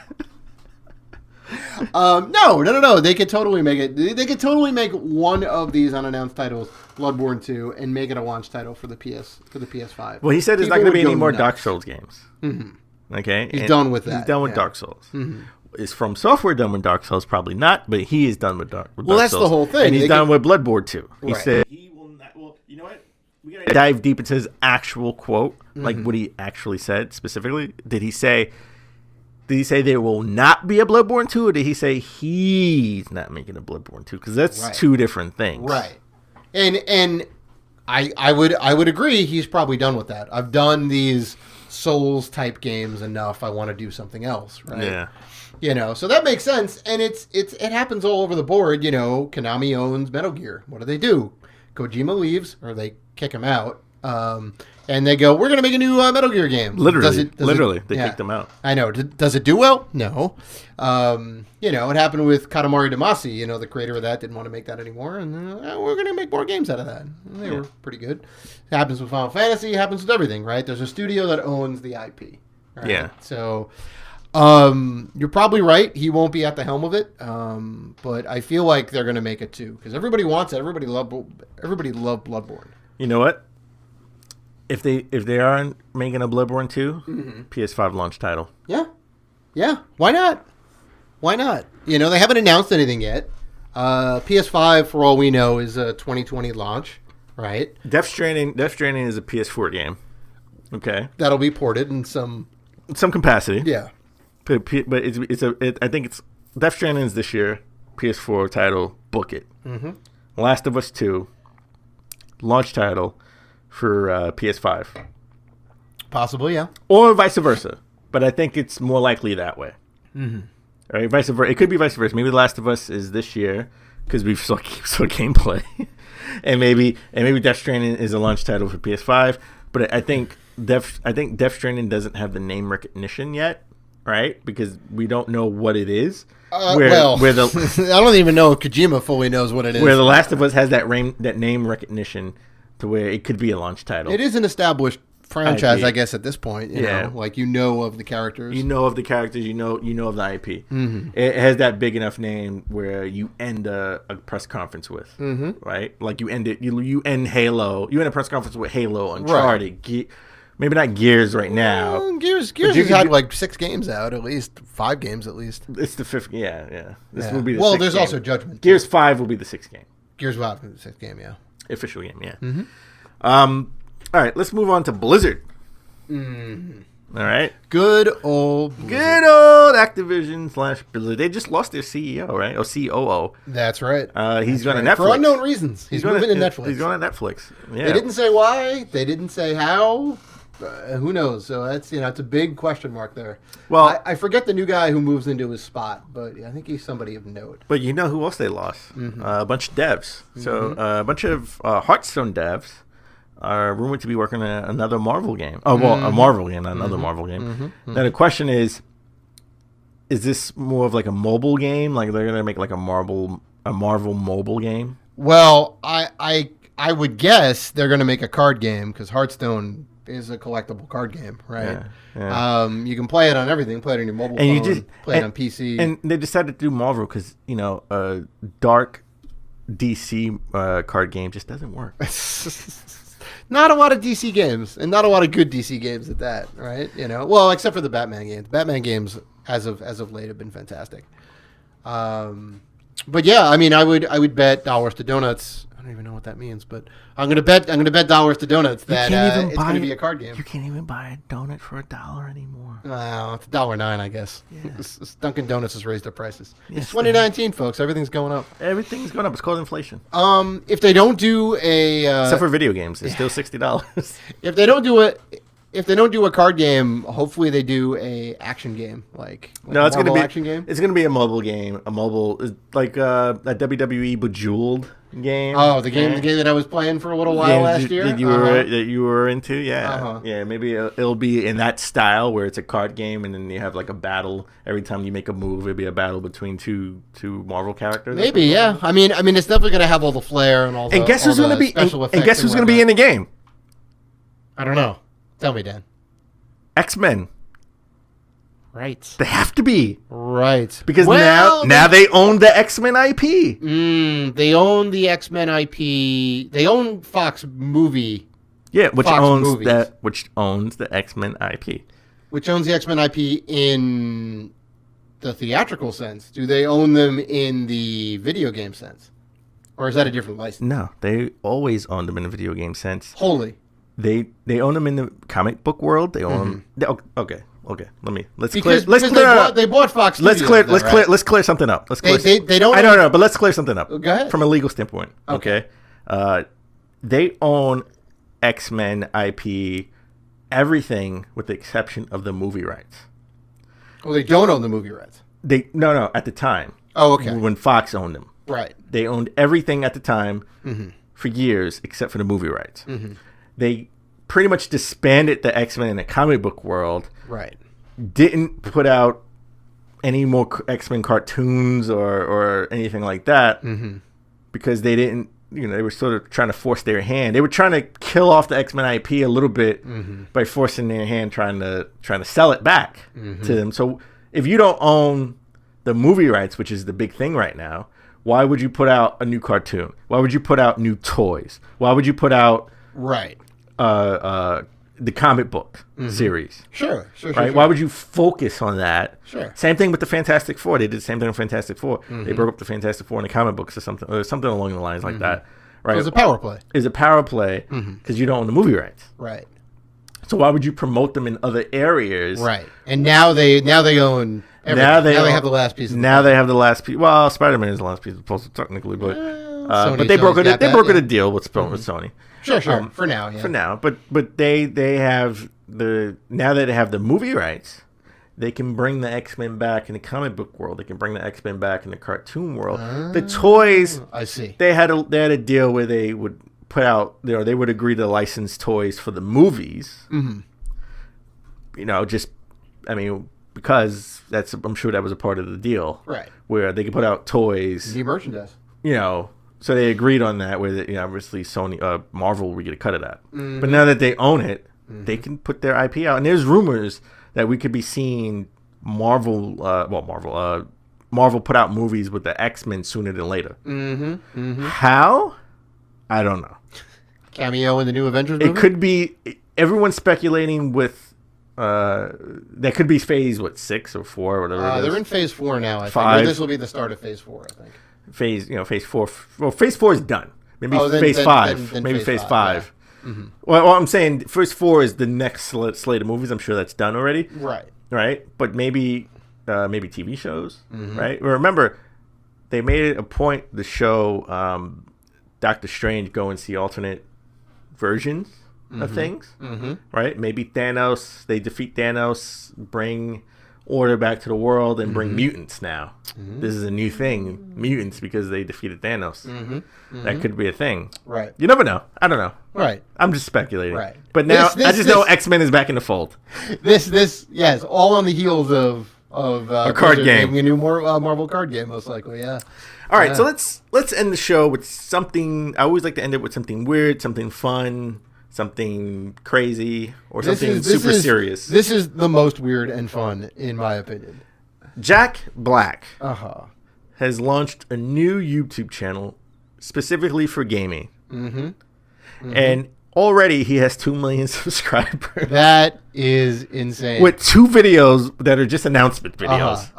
No. They could totally make it. They could totally make one of these unannounced titles Bloodborne 2 and make it a launch title for the PS5. Well, he said there's not going to be any more Dark Souls games. Mm-hmm. Okay, he's done with that. He's done with Dark Souls. Mm-hmm. Is From Software done with Dark Souls? Probably not, but he is done with Dark Souls. Well, that's the whole thing. And he's done with Bloodborne 2. He Right. said he will not. Well, you know what? We gotta dive deep into his actual quote, like what he actually said specifically. Did he say there will not be a Bloodborne 2, or did he say he's not making a Bloodborne 2? Because that's two different things. Right. And I would agree he's probably done with that. I've done these Souls type games enough. I want to do something else, right? Yeah. So that makes sense. And it happens all over the board. Konami owns Metal Gear. What do? Kojima leaves, or they kick him out. And they go, we're going to make a new Metal Gear game. Literally, they kicked them out. I know. Does it do well? No. It happened with Katamari Damacy. The creator of that didn't want to make that anymore, and we're going to make more games out of that. And they were pretty good. It happens with Final Fantasy. It happens with everything, right? There's a studio that owns the IP. Right? Yeah. So you're probably right. He won't be at the helm of it, but I feel like they're going to make it too, because everybody wants it. Everybody loved Bloodborne. You know what? If they are making a Bloodborne 2, PS5 launch title. Yeah. Why not? They haven't announced anything yet. PS5, for all we know, is a 2020 launch, right? Death Stranding is a PS4 game. Okay. That'll be ported in some capacity. Yeah. But I think it's Death Stranding is this year. PS4 title, book it. Mm-hmm. Last of Us 2, launch title. for PS5, Possibly, yeah. or vice versa. But I think it's more likely that way. Right, vice versa. It could be vice versa. Maybe The Last of Us is this year because we've saw gameplay, and maybe Death Stranding is a launch title for PS5. But I think Death Stranding doesn't have the name recognition yet, right? Because we don't know what it is. I don't even know if Kojima fully knows what it is. Where The Last of Us has that name recognition to where it could be a launch title. It is an established franchise, IP. I guess, at this point. You know, like of the characters. You know of the characters. You know of the IP. It has that big enough name where you end a press conference with, right? Like you end it. You end Halo. You end a press conference with Halo, Uncharted, maybe not Gears right now. Gears has had like 6 games out, at least 5 games at least. It's the 5th. Yeah. This will be the well, 6th there's game. also Judgment. Gears 5 will be the 6th game. Gears 5 will be the 6th game, yeah. Official game, yeah. All right, let's move on to Blizzard. All right. Good old Activision / Blizzard. They just lost their CEO, right? Or COO. That's right. He's going to Netflix. For unknown reasons. He's moving to Netflix. He's going to Netflix. Yeah. They didn't say why. They didn't say how. Who knows? So that's it's a big question mark there. Well, I forget the new guy who moves into his spot, but I think he's somebody of note. But you know who else they lost? A bunch of devs. So a bunch of Hearthstone devs are rumored to be working on another Marvel game. Oh, well, a Marvel game, not another Marvel game. Now the question is this more of like a mobile game? Like they're gonna make like a Marvel mobile game? Well, I would guess they're gonna make a card game because Hearthstone is a collectible card game, right? Yeah. You can play it on everything. Play it on your mobile phone. Play it on PC. And they decided to do Marvel because a dark DC card game just doesn't work. Not a lot of DC games, and not a lot of good DC games at that, right? Well, except for the Batman games. Batman games, as of late, have been fantastic. But yeah, I mean, I would bet dollars to donuts. I don't even know what that means, but I'm gonna bet dollars to donuts that it's gonna be a card game. You can't even buy a donut for $1 anymore. Well, it's $1.09, I guess. Yeah. Dunkin' Donuts has raised their prices. Yes, It's 2019, folks. Everything's going up. Everything's going up. It's called inflation. If they don't do a Except for video games, it's still $60. if they don't do a card game, hopefully they do a action game like No, it's gonna be action game. It's gonna be a mobile game. A mobile is like a WWE Bejeweled game. Oh, the game that I was playing for a little while last year. That you were into, yeah, yeah. Maybe it'll be in that style where it's a card game, and then you have like a battle every time you make a move. It'll be a battle between two Marvel characters. Maybe, yeah. I mean, it's definitely gonna have all the flair and all. And guess who's gonna be? And guess who's gonna be in the game? I don't know. Tell me, Dan. X-Men. Right. They have to be. Right. Because now they own the X-Men IP. They own the X-Men IP. They own Fox movie. Yeah, which Fox owns movies. which owns the X-Men IP. Which owns the X-Men IP in the theatrical sense. Do they own them in the video game sense? Or is that a different license? No, they always own them in the video game sense. Wholly. They own them in the comic book world. They own them. Okay. Let's They bought Fox Studios. Let's clear something up. They don't. I don't know, but let's clear something up. Go ahead. From a legal standpoint. Okay. They own X-Men IP, everything with the exception of the movie rights. Well, they don't own the movie rights. No, at the time. Oh, okay. When Fox owned them. Right. They owned everything at the time for years except for the movie rights. They pretty much disbanded the X-Men in the comic book world. Right. Didn't put out any more X-Men cartoons or anything like that because they didn't, they were sort of trying to force their hand. They were trying to kill off the X-Men IP a little bit by forcing their hand, trying to sell it back to them. So if you don't own the movie rights, which is the big thing right now, why would you put out a new cartoon? Why would you put out new toys? Why would you put out the comic book series? Sure. Right? Why would you focus on that? Sure. Same thing with the Fantastic Four. They did the same thing with Fantastic Four. They broke up the Fantastic Four in the comic books or something along the lines like that. Right. So it's a power play. It's a power play because you don't own the movie rights. Right. So why would you promote them in other areas? Right. And now they own everything. Now they have the last piece of the puzzle. They have the last piece. Well, Spider-Man is the last piece of the puzzle technically, but but they brokered it. They brokered a deal with Sony. Sure. For now, yeah. For now, but they have now that they have the movie rights, they can bring the X-Men back in the comic book world. They can bring the X-Men back in the cartoon world. The toys, I see. They had a deal where they would put out, they would agree to license toys for the movies. Because I'm sure that was a part of the deal, right? Where they could put out toys, new merchandise. So they agreed on that. Where obviously Sony, Marvel would get a cut of that. But now that they own it, they can put their IP out. And there's rumors that we could be seeing Marvel put out movies with the X-Men sooner than later. How? I don't know. Cameo in the new Avengers movie? It could be. Everyone's speculating with. That could be phase 6 or 4 or whatever. They're in phase 4 now. I think. 5. Or this will be the start of phase 4. I think. Phase 4. Well, phase 4 is done. Maybe phase 5. Then Maybe phase 5. Yeah. Well, I'm saying phase 4 is the next slate of movies. I'm sure that's done already. Right. But maybe TV shows. Right. Remember, they made it a point to show Doctor Strange go and see alternate versions of things, right? Maybe Thanos, they defeat Thanos, bring order back to the world, and bring mutants now. This is a new thing, mutants, because they defeated Thanos. That could be a thing. Right. You never know. I don't know. Right. I'm just speculating. Right. But now, I just know X-Men is back in the fold. Yes, all on the heels of a card game. A new Marvel card game, most likely, yeah. All right, so let's end the show with something. I always like to end it with something weird, something fun, something crazy, or something super serious. This is the most weird and fun, in my opinion. Jack Black has launched a new YouTube channel specifically for gaming. And already he has 2 million subscribers. That is insane. With 2 videos that are just announcement videos.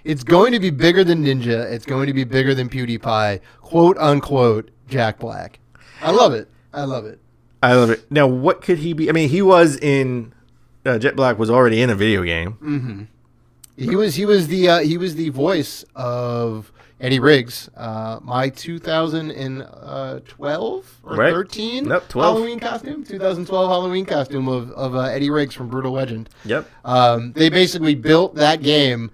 It's going to be bigger than Ninja. It's going to be bigger than PewDiePie. Quote, unquote, Jack Black. I love it. I love it. Now, what could he be? I mean, he was in... Jet Black was already in a video game. He was the voice of Eddie Riggs, my 2012 or 13 12. Halloween costume, 2012 Halloween costume of Eddie Riggs from Brutal Legend. Yep. They basically built that game,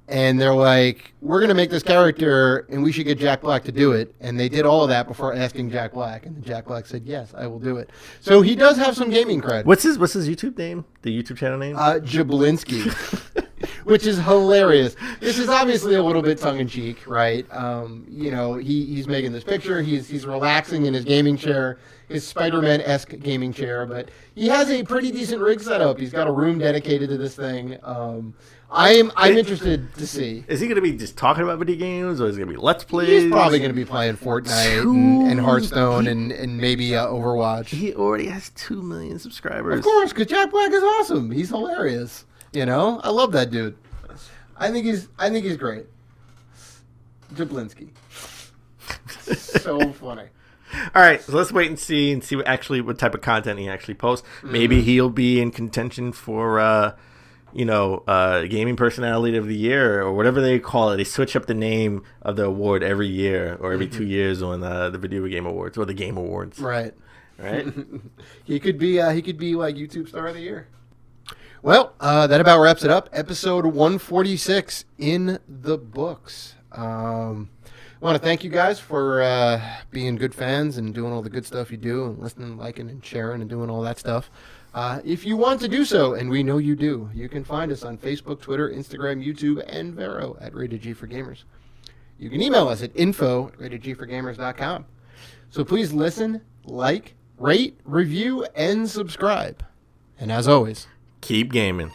and they're like, we're going to make this character, and we should get Jack Black to do it. And they did all of that before asking Jack Black, and Jack Black said, yes, I will do it. So he does have some gaming cred. What's his YouTube name? The YouTube channel name? Jablinski. Which is hilarious. This is obviously a little bit tongue-in-cheek, right? He's making this picture. He's relaxing in his gaming chair, his Spider-Man-esque gaming chair, but he has a pretty decent rig setup. He's got a room dedicated to this thing. I'm interested to see. Is he going to be just talking about video games, or is it going to be Let's Plays? He's probably going to be playing Fortnite and Hearthstone and maybe Overwatch. He already has 2 million subscribers. Of course, because Jack Black is awesome. He's hilarious. I love that dude. I think he's great. Jablinski. So funny. All right, so let's wait and see what type of content he actually posts. Maybe he'll be in contention for gaming personality of the year or whatever they call it. They switch up the name of the award every year or every 2 years on the video game awards or the game awards. Right. Right. He could be like YouTube Star of the Year. Well, that about wraps it up. Episode 146 in the books. I want to thank you guys for being good fans and doing all the good stuff you do and listening, liking, and sharing and doing all that stuff. If you want to do so, and we know you do, you can find us on Facebook, Twitter, Instagram, YouTube, and Vero at Rated G for Gamers. You can email us at info@ratedgforgamers.com. So please listen, like, rate, review, and subscribe. And as always, keep gaming.